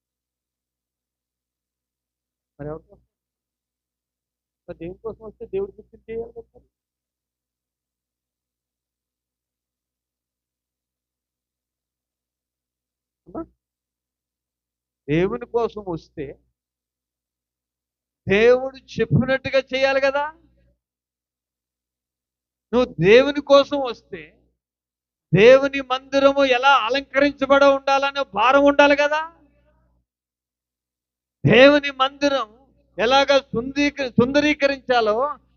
A: మరి ఎవరి కోసం? మరి దేవుని కోసం వస్తే దేవుడి గురించి చేయాలి కదా మరి. అమ్మా, దేవుని కోసం వస్తే దేవుడు చెప్పినట్టుగా చేయాలి కదా. నువ్వు దేవుని కోసం వస్తే దేవుని మందిరము ఎలా అలంకరించబడి ఉండాలనే భారం ఉండాలి కదా. దేవుని మందిరం ఎలాగ సుందరీకరించాలో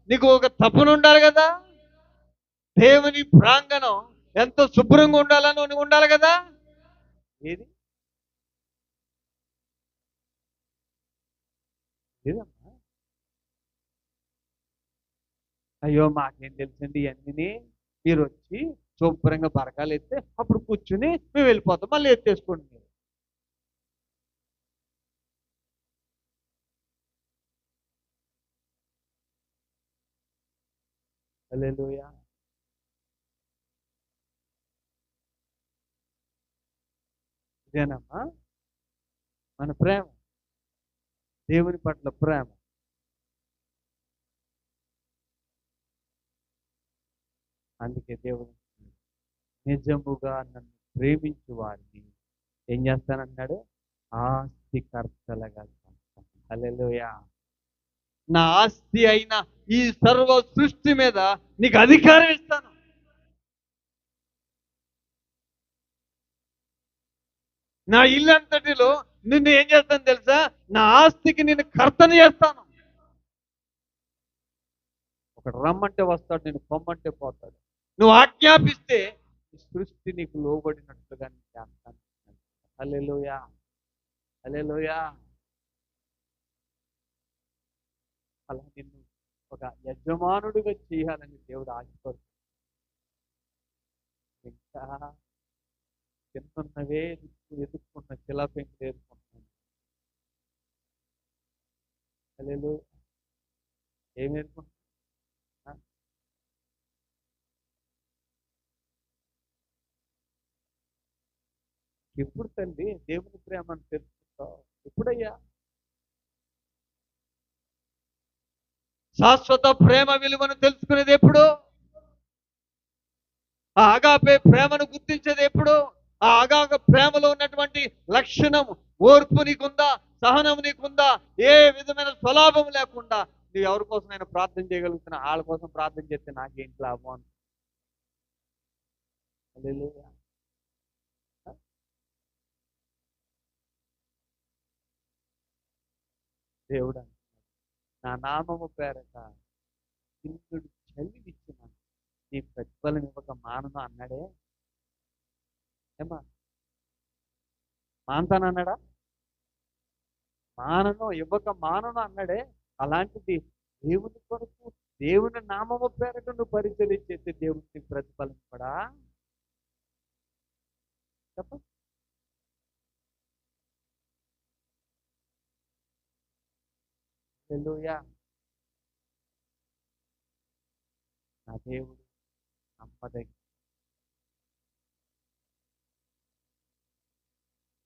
A: నీకు ఒక తపన ఉండాలి కదా. దేవుని ప్రాంగణం ఎంత శుభ్రంగా ఉండాలని నువ్వు ఉండాలి కదా. ఏది లేదమ్మా. అయ్యో మాకేం తెలుసండి ఇవన్నీ, మీరు వచ్చి శుభ్రంగా బరకాలు ఎత్తే అప్పుడు కూర్చుని మేము వెళ్ళిపోతాం, మళ్ళీ ఎత్తేసుకోండి మీరు. హల్లెలూయా. ఇదేనమ్మా మన ప్రేమ, దేవుని పట్ల ప్రేమ. అందుకే దేవుడు నిజముగా నన్ను ప్రేమించు వారిని ఏం చేస్తానన్నాడు? ఆస్తికర్తలుగా చేస్తాను. హల్లెలూయా. నా ఆస్తి అయిన ఈ సర్వ సృష్టి మీద నీకు అధికారం ఇస్తాను. నా ఇల్లు అంతటిలో నిన్ను ఏం చేస్తాను తెలుసా? నా ఆస్తికి నేను కర్తను చేస్తాను. ఒకడు రమ్మంటే వస్తాడు, నేను పొమ్మంటే పోతాడు. నువ్వు ఆజ్ఞాపిస్తే ఈ సృష్టి నీకు లోబడినట్లుగా నేను చేస్తాను. హల్లెలూయా, హల్లెలూయా. అలా నిన్ను ఒక యజమానుడిగా చేయాలని దేవుడు ఆశపడుతున్నాడు. ఇంకా చిన్నవే ఎదుర్కొన్న శిలాపెంకులు ఎదుర్కొంటున్నాను. హల్లెలూయా. ఏం ఎదుర్కొంటున్నా? ఎప్పుడు తల్లి దేవుని ప్రేమను తెలుసుకుంటావు? ఎప్పుడయ్యా? శాశ్వత ప్రేమ విలువను తెలుసుకునేది ఎప్పుడు? ఆ ఆగాపే ప్రేమను గుర్తించేది ఎప్పుడు? ఆ ఆగాగ ప్రేమలో ఉన్నటువంటి లక్షణం, ఓర్పు నీకుందా, సహనం నీకుందా, ఏ విధమైన స్వలాభం లేకుండా నువ్వు ఎవరి కోసం నేను ప్రార్థన చేయగలుగుతున్నా? వాళ్ళ కోసం ప్రార్థన చేస్తే నాకేంటి లాభం అని. హల్లెలూయా. దేవుడా, నా నామము పేరట ఇంద్రుడు చల్లినిచ్చిన నీ ప్రతిఫలం ఇవ్వక మానను అన్నాడే. ఏమా మానతానన్నాడా? మానను ఇవ్వక మానను అన్నాడే. అలాంటిది దేవుని కొరకు, దేవుని నామము పేరట నువ్వు పరిచయం చేస్తే దేవునికి ప్రతిఫలం కూడా చెప్ప. హల్లెలూయా. నా దేవుడు నమ్మదగి,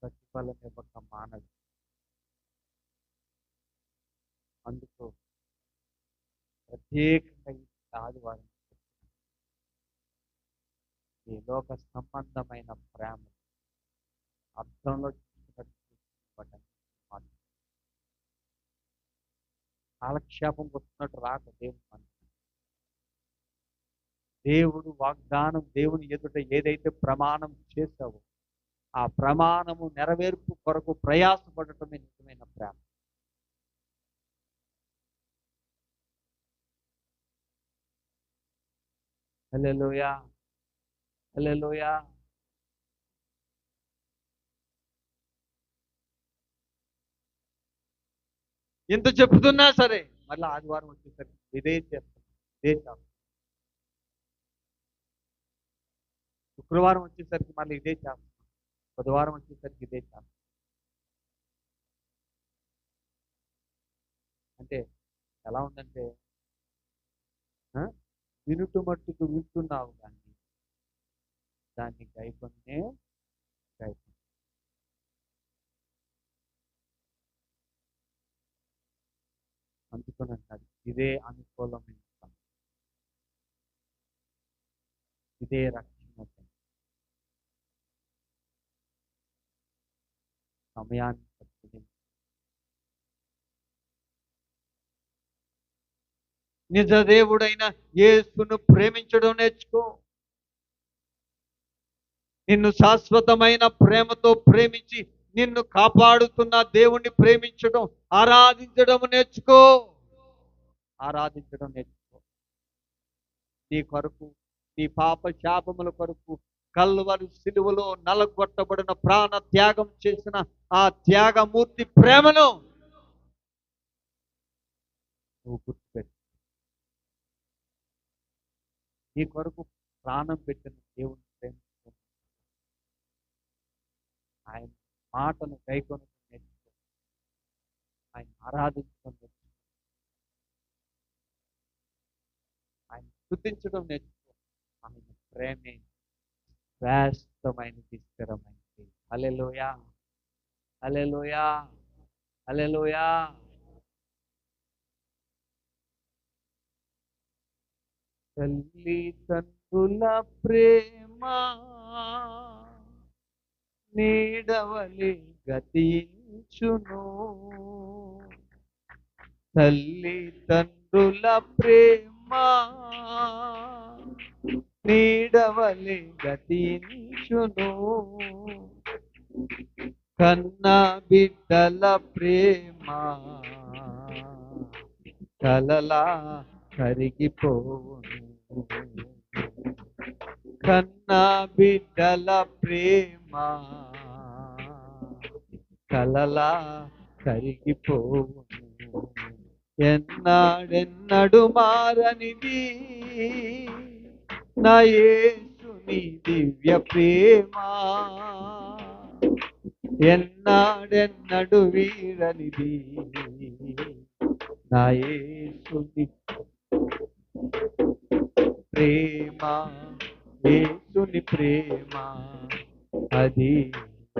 A: ప్రతిఫలం ఇవ్వక మానడు. అందుకు ప్రత్యేకంగా ఈ ఆదివారం ఈ లోక సంబంధమైన ప్రేమ అర్థంలో చూసినట్టు కాలక్షేపం వస్తున్నట్టు రాక దేవుని మనసు. దేవుడు వాగ్దానం, దేవుని ఎదుట ఏదైతే ప్రమాణం చేశావో ఆ ప్రమాణము నెరవేర్పు కొరకు ప్రయాసపడటమే నిజమైన ప్రేమ. హల్లెలూయా, హల్లెలూయా. ఇంత చెప్తున్నా సరే మళ్ళీ ఆదివారం వచ్చేసరికి ఇదే చేస్తాం, ఇదే చేస్తాం. శుక్రవారం వచ్చేసరికి మళ్ళీ ఇదే చేస్తాం, బుధవారం వచ్చేసరికి ఇదే చేస్తాం. అంటే ఎలా ఉందంటే ఆ, వినుట మట్టుకు వింటున్నావు కానీ దాన్ని గైకొనే గైకొనే. అందుకని అంటారు ఇదే అనుకూలమైన సమయం, ఇదే రక్షణ సమయం. సమయాన్ని పట్టుకుని నిజ దేవుడైన యేసును ప్రేమించడం నేర్చుకో. నిన్ను శాశ్వతమైన ప్రేమతో ప్రేమించి నిన్ను కాపాడుతున్న దేవుణ్ణి ప్రేమించడం, ఆరాధించడం నేర్చుకో. ఆరాధించడం నేర్చుకో. నీ కొరకు, నీ పాప శాపముల కొరకు కల్వరి సిలువలో నలగొట్టబడిన ప్రాణ త్యాగం చేసిన ఆ త్యాగమూర్తి ప్రేమను నువ్వు గుర్తుపెట్టు. నీ కొరకు ప్రాణం పెట్టిన దేవుని ప్రేమించు. ఆయన మాటను గైకొని నేర్చుకో. ఆయన ఆరాధించడం నేర్చుకో. ఆయన స్తుతించడం నేర్చుకో. ఆయన ప్రేమే శ్రేష్టమైనది, స్థిరమైనది. హల్లెలూయా, హల్లెలూయా, హల్లెలూయా. తల్లిదండ్రుల ప్రేమ నీడవలి గతించును. తల్లిదండ్రుల ప్రేమ నీడవలి గతించును. కన్న బిడ్డల ప్రేమ కలలా కరిగిపోవును. కన్న బిడ్డల ప్రేమ కలలా కరిగిపోవును. ఎన్నాడెన్నడు మారనిది నా యేసుని దివ్య ప్రేమ. ఎన్నాడెన్నడు వీడనిది నా యేసుని ప్రేమ. యేసుని ప్రేమ అది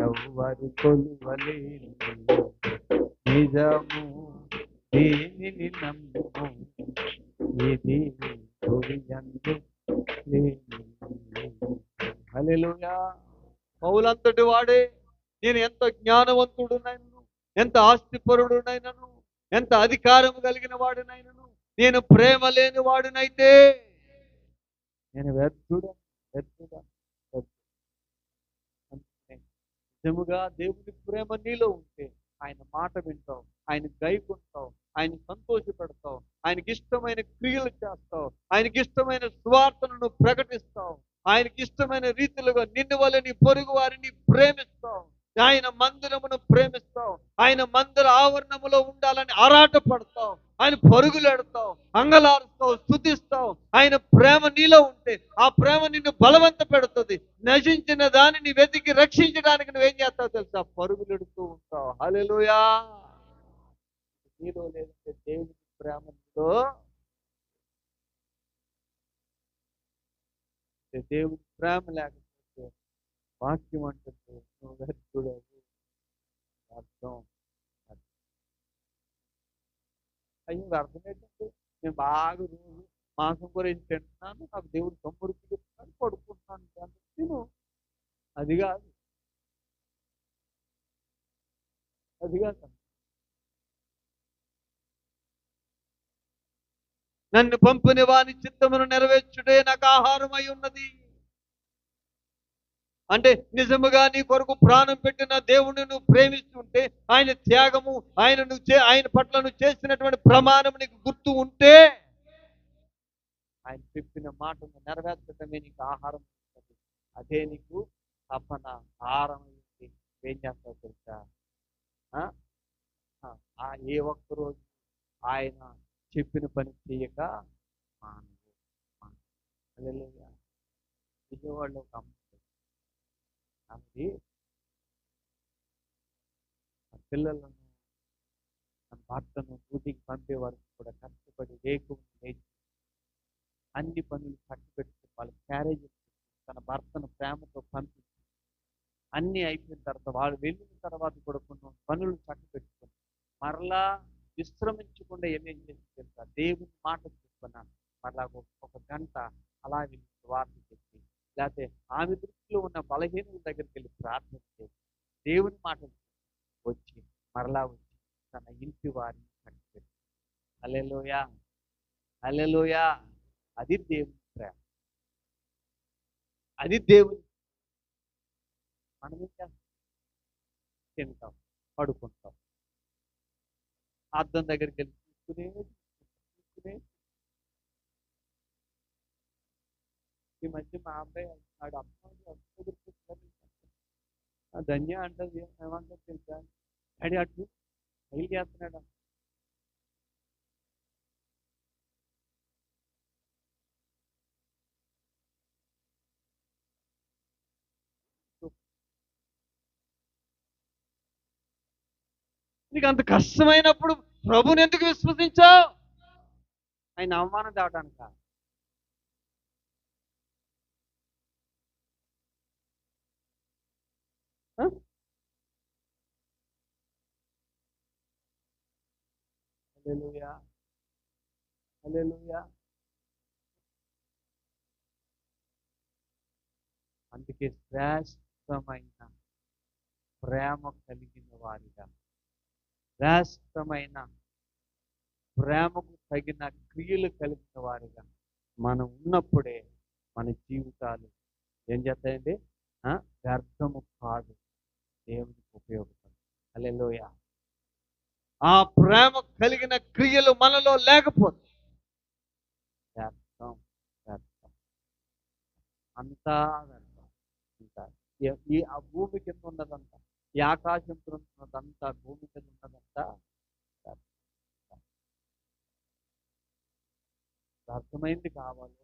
A: ఎవ్వరు కొలువలేని నిజము. దీనిని నమ్ము, ఇది భువియందు లేని. హల్లెలూయా. పౌలంతటి వాడే నేను ఎంత జ్ఞానవంతుడునైనను, ఎంత ఆస్తిపరుడునైనను, ఎంత అధికారం కలిగిన వాడినైనను, నేను ప్రేమ లేని వాడినైతే నేను వ్యర్థుడా, వ్యర్థుడా, వ్యర్థుడా. అందుకనే నిజముగా దేవుని ప్రేమ నీలో ఉంటే ఆయన మాట వింటావు, ఆయన గైకుంటావు, ఆయన సంతోషపెడతావు, ఆయనకి ఇష్టమైన క్రియలు చేస్తావు, ఆయనకి ఇష్టమైన స్వార్థను నువ్వు ప్రకటిస్తావు, ఆయనకి ఇష్టమైన రీతిలుగా నిన్ను వల్ల నీ పొరుగు వారిని ప్రేమిస్తావు, ఆయన మందిరమును ప్రేమిస్తావు, ఆయన మందిర ఆవరణములో ఉండాలని ఆరాట పడతావు, ఆయన పరుగులెడతావు, అంగలారుస్తావు, స్తుతిస్తావు. ఆయన ప్రేమ నీలో ఉంటే ఆ ప్రేమ నిన్ను బలవంత పెడుతుంది. నశించిన దానిని వెతికి రక్షించడానికి నువ్వేం చేస్తావు తెలుసా? పరుగులెడుతూ ఉంటావు. హల్లెలూయా. నీలో లేదంటే దేవుని ప్రేమ నీలో, దేవుని ప్రేమ లేకపోతే వాక్యం అంటుంది నువ్వు వ్యర్థుడవు. అర్థం అయ్యో అర్థం ఏంటంటే నేను బాగా రోజు మాంసం కూర ఏం తింటున్నాను, నాకు దేవుడు సమృద్ధి చెప్తున్నాను, పడుకుంటున్నాను. తిను. అది కాదు, అది కాదు. నన్ను పంపిన వాని చిత్తమును నెరవేర్చుడే నాకు ఆహారం అయి ఉన్నది. అంటే నిజముగా నీ కొరకు ప్రాణం పెట్టిన దేవుని నువ్వు ప్రేమిస్తుంటే, ఆయన త్యాగము, ఆయన పట్ల నువ్వు చేసినటువంటి ప్రమాణం నీకు గుర్తు ఉంటే, ఆయన చెప్పిన మాటను నెరవేర్చడమే నీకు ఆహారం ఇస్తుంది. అదే నీకు తపన ఆహారం అయింది. ఏం చేస్తావు తెలుసా? ఏ ఒక్కరోజు ఆయన చెప్పిన పని చేయక మానవు. విజయవాడలో ఒక అమ్మాయి అది ఆ పిల్లలను తన భర్తను డ్యూటీకి పంపే వరకు కూడా కష్టపడి లేచి అన్ని పనులు చక్కబెట్టుకుని వాళ్ళ క్యారేజ్ తన భర్తను ప్రేమతో పంపి అన్నీ అయిపోయిన తర్వాత వాళ్ళు వెళ్ళిన తర్వాత కూడా కొన్ని పనులు చక్కబెట్టుకుని మరలా విశ్రమించకుండా ఏమేం చేసి తెలుసా, దేవుని మాట చెప్పుకున్నాను మరలా ఒక గంట అలా వెళ్ళి వార్త చెప్పి, లేకపోతే ఆమె దృష్టిలో ఉన్న బలహీనుల దగ్గరికి వెళ్ళి ప్రార్థన చేసి దేవుని మాట వచ్చి మరలా వచ్చి తన ఇంటి వారిని చక్కబెట్టి. హల్లెలూయా, హల్లెలూయా. అది దేవుని ప్రేమ, అది దేవుని. మనం ఏం చేస్తాం? తింటాం, పడుకుంటాం, అద్దం దగ్గరికి వెళ్ళి చూసుకునే. ఈ మధ్య మా అబ్బాయి వాడు అమ్మాయి ధన్య అంటది ఏమంటుంది తెలుసా, డాడీ అటు ఫైల్ చేస్తున్నాడు. నీకు అంత కష్టమైనప్పుడు ప్రభుని ఎందుకు విశ్వసించావు? ఆయన అవమానం తేవటానిక? హల్లెలూయా, హల్లెలూయా. అందుకే శ్రేష్టమైన ప్రేమ కలిగిన వారిగా, శ్రేష్టమైన ప్రేమకు తగిన క్రియలు కలిగిన వారిగా మనం ఉన్నప్పుడే మన జీవితాలు ఏం చేస్తాయండి? వ్యర్థము కాదు, దేవునికి ఉపయోగపడు. హల్లెలూయా. ఆ ప్రేమ కలిగిన క్రియలు మనలో లేకపోతే వ్యర్థం, వ్యర్థం, అంతా వ్యర్థం. అంతా ఆ భూమి కింద ఉన్నదంతా, ఈ ఆకాశం ఉన్నదంతా, భూమి కింద ఉన్నదంతా వ్యర్థమైంది కావాలి.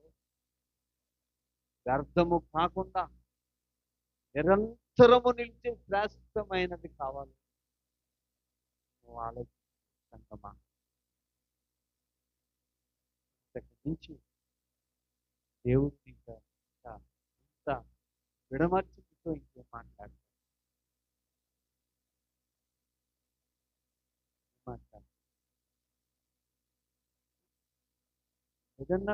A: వ్యర్థము కాకుండా నిరంతరము నిలిచే శ్రేష్టమైనది కావాలి. నువ్వు ఆలోచించమ్మా. నుంచి దేవుడిని ఇంత విడమర్చితో ఇంకేం మాట్లాడు. ఏదన్నా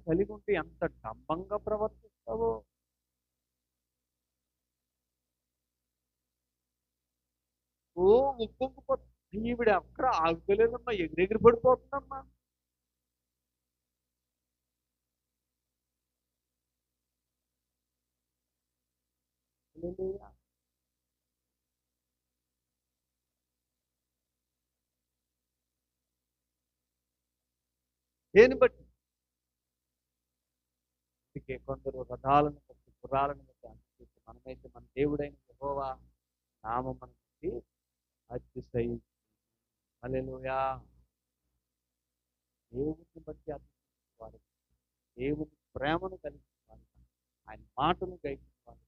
A: కలిగి ఉంటే ఎంత డంబంగా ప్రవర్తిస్తావో. ఉప్పొంగిపోతుంది. ఈవిడ అక్కడ ఆగుతలేదమ్మా, ఎగిరెగిరి పడిపోతుందమ్మా. దేని బట్టి? అందుకే కొందరు రథాలను బట్టి, గుర్రాలను బట్టి అనుకుంటే, మనమైతే మన దేవుడైన యెహోవా నామం మనకి అతిశయి. హల్లెలూయా. దేవుని బట్టి అతిశయించేవారు, దేవుని ప్రేమను కలిగిన వారు, ఆయన మాటను కలిగిన వారు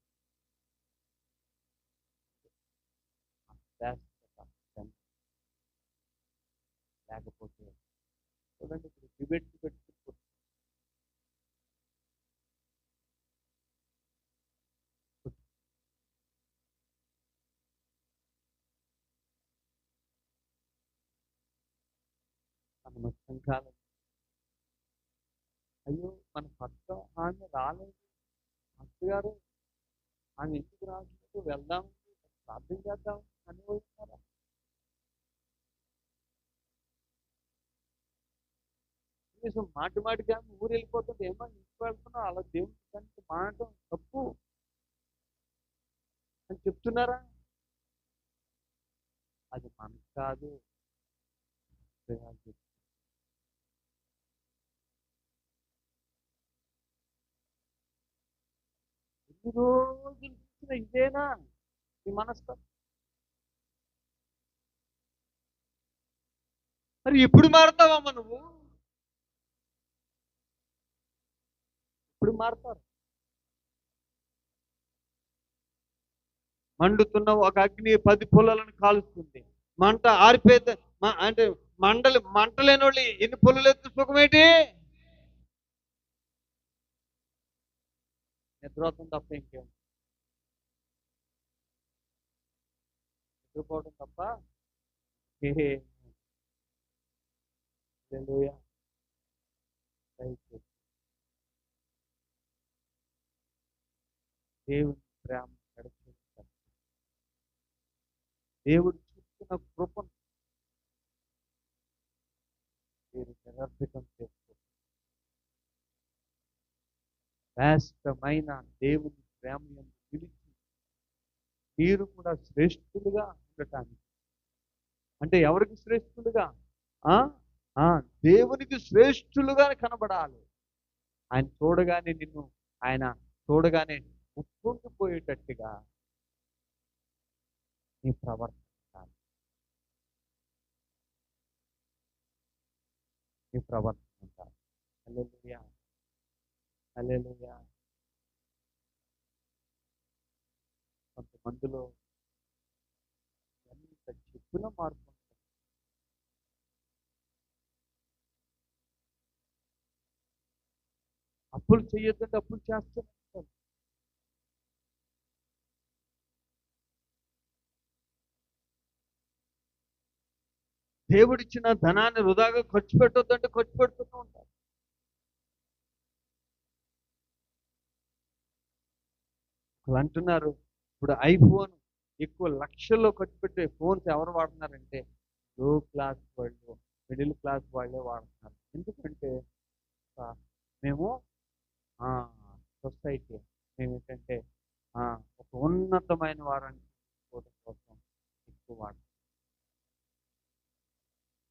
A: లేకపోతే చూడండి, ఇప్పుడు డిబేట్ పెట్టుకుంటూ మన సంఘాలు, అయ్యో మన భర్త ఆమె రాలేదు, భర్త గారు ఆమె ఎందుకు రాలేదు, వెళ్దాం ప్రార్థన చేద్దాం అని వస్తున్నారా? కనీసం మాటి మాటిగా ఊరు వెళ్ళిపోతుంది, ఏమో ఇంటికి వెళ్తున్నావు, అలా దేవుడి దానికి మానడం తప్పు అని చెప్తున్నారా? అది మనకు కాదు. ఎన్ని రోజులు చూసిన ఇదేనా నీ మనస్తత్వం? మరి ఎప్పుడు మారుతావమ్మా నువ్వు? ఎప్పుడు మారుతారు? మండుతున్న ఒక అగ్ని 10 పుల్లలను కాలుస్తుంది. మంట ఆరిపోతే అంటే మంట లేని వాళ్ళు ఎన్ని పుల్లలు ఎత్తు సుఖమేంటి? నిద్రపోవడం తప్ప ఇంకేం, నిద్రపోవడం తప్ప ఏ హల్లెలూయా. దయచేసి దేవుని ప్రేమ నడిపించాలి. దేవుడు చూస్తున్న కృపను మీరు నిరర్థకం చేసుకో. శ్రేష్టమైన దేవుని ప్రేమ యందు నిలిచి మీరు కూడా శ్రేష్ఠులుగా ఉండటానికి, అంటే ఎవరికి శ్రేష్ఠులుగా? ఆ ఆ దేవునికి శ్రేష్ఠులుగా కనబడాలి. ఆయన చూడగానే ఆయన చూడగానే ఉప్పొంగిపోయేటట్టుగా నీ ప్రవర్తన ఉండాలి. నీ ప్రవర్తన ఉండాలి. హల్లెలూయా, హల్లెలూయా. కొంతమందిలో ఎంత చెప్పున మార్పు ఉంటుంది. అప్పులు చేయొద్దంటే అప్పులు చేస్తూనే ఉంటారు. దేవుడిచ్చిన ధనాన్ని వృధాగా ఖర్చు పెట్టొద్దంటే ఖర్చు పెడుతూనే ఉంటారు. వాళ్ళు అంటున్నారు ఇప్పుడు ఐఫోన్ ఎక్కువ లక్షల్లో ఖర్చు పెట్టే ఫోన్స్ ఎవరు వాడుతున్నారంటే లో క్లాస్ వాళ్ళు, మిడిల్ క్లాస్ వాళ్ళే వాడుతున్నారు. ఎందుకంటే ఆ, మేము సొసైటీ, మేము ఏంటంటే ఒక ఉన్నతమైన వారాన్ని చూసుకోవడం కోసం ఎక్కువ వాడతాం.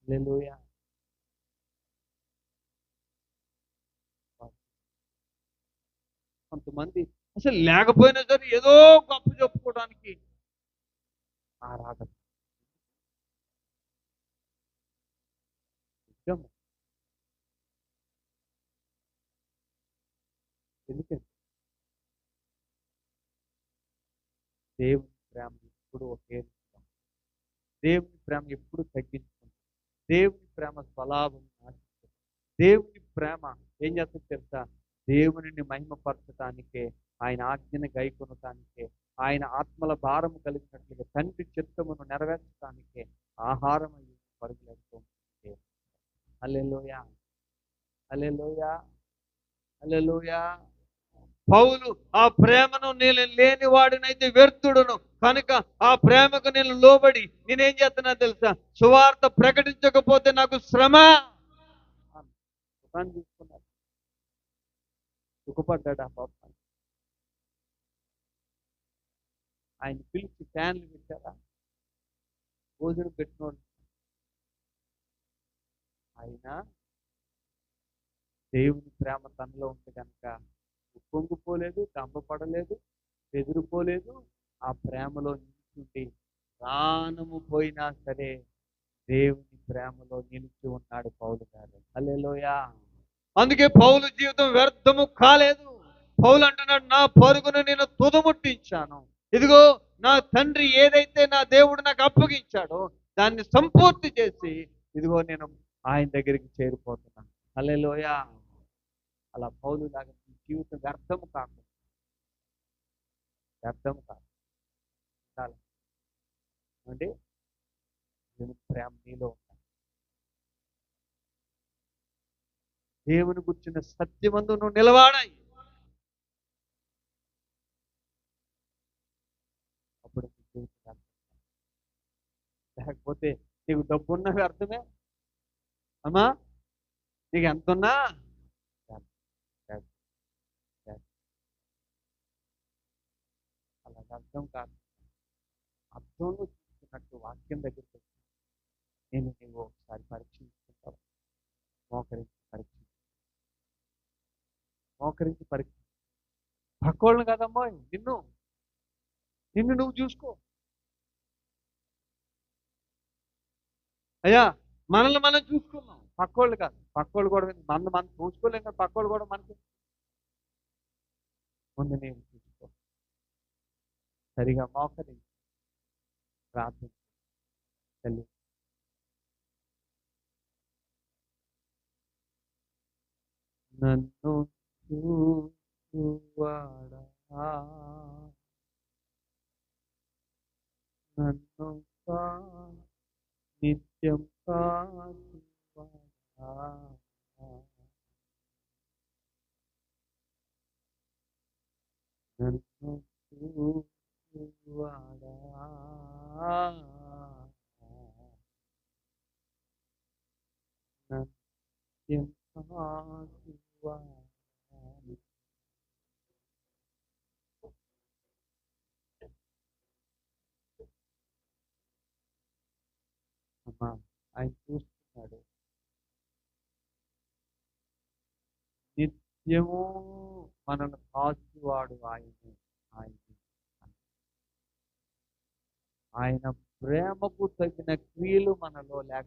A: హల్లెలూయా. కొంతమంది అసలు లేకపోయినా సరే ఏదో గొప్ప చెప్పుకోవడానికి ఆరాధన. నిజము. ఎందుకంటే దేవుని ప్రేమ ఎప్పుడు ఒకే విధంగా, దేవుని ప్రేమ ఎప్పుడు తగ్గించుకుంటుంది. దేవుని ప్రేమ స్వలాభం ఆశిస్తుంది. దేవుని ప్రేమ ఏం చేస్తుంది తెలుసా? దేవునిని మహిమపరచటానికే, ఆయన ఆజ్ఞను గైకొనటానికే, ఆయన ఆత్మల భారము కలిగినట్లుగా తండ్రి చిత్తమును నెరవేర్చడానికే ఆహారం అయ్యి పరుగులెడుతూ ఉంటుంది. హల్లెలూయా, హల్లెలూయా, హల్లెలూయా. పౌలు ఆ ప్రేమను నేను లేని వాడినైతే వ్యర్థుడును కనుక ఆ ప్రేమకు నేను లోబడి నేనేం చేస్తున్నా తెలుసా? సువార్త ప్రకటించకపోతే నాకు శ్రమ. సుఖాన్ని తీసుకున్నాడు, సుఖపడ్డాడు ఆ పాపాన్ని. ఆయన పిలిచి ఫ్యాన్లు పెట్టారా? భోజనం పెట్టినోడు ఆయన దేవుని ప్రేమ తనలో ఉంది కనుక పొంగిపోలేదు, కంపపడలేదు, బెదిరిపోలేదు. ఆ ప్రేమలో నిలిచి ప్రాణము పోయినా సరే దేవుని ప్రేమలో నిలిచి ఉన్నాడు పౌలు గారు. హల్లెలూయా. అందుకే పౌలు జీవితం వ్యర్థము కాలేదు. పౌలు అంటున్నాడు, నా పరుగును నేను తుదముట్టించాను. ఇదిగో నా తండ్రి ఏదైతే నా దేవుడు నాకు అప్పగించాడో దాన్ని సంపూర్తి చేసి ఇదిగో నేను ఆయన దగ్గరికి చేరిపోతున్నాను. హల్లెలూయా. అలా పౌలు లాగా జీవితం వ్యర్థము కాకుండా, వ్యర్థము కాదు అంటే దేవుని ప్రేమ నీలో ఉండాలి. దేవుని గుర్చిన సత్యమందు నువ్వు నిలవాడాయి. అప్పుడు నీ జీవితం వ్యర్థం. లేకపోతే నీకు డబ్బున్నా వ్యర్థమే అమ్మా, నీకు ఎంత ఉన్నా అలా అర్థం కాదు. అర్థంలో చూసుకున్నట్టు వాక్యం దగ్గరికి వచ్చి నీవు ఒకసారి పరీక్షించుకుంటావు. మోకరించి పరీక్ష పక్కోళ్ళని కదమ్మా, నిన్ను నువ్వు చూసుకో. అయ్యా మనల్ని మనం చూసుకున్నాం, పక్కోళ్ళు కాదు. పక్కోళ్ళు కూడా మనం చూసుకోలేం కదా, పక్కోళ్ళు కూడా మనకి ముందు నేను చూసుకో. సరిగా మోకరించి ప్రార్థన తల్లి. నన్ను చూచువాడా, నన్ను నిత్యం కాచువాడా, నన్ను చూచువాడా, నిత్యం కాచువాడా. అమ్మా, ఆయన చూస్తున్నాడు. నిత్యము మనల్ని కాచువాడు ఆయనే. ఆయనే ఆయన ప్రేమకు తగిన క్రియలు మనలో లేక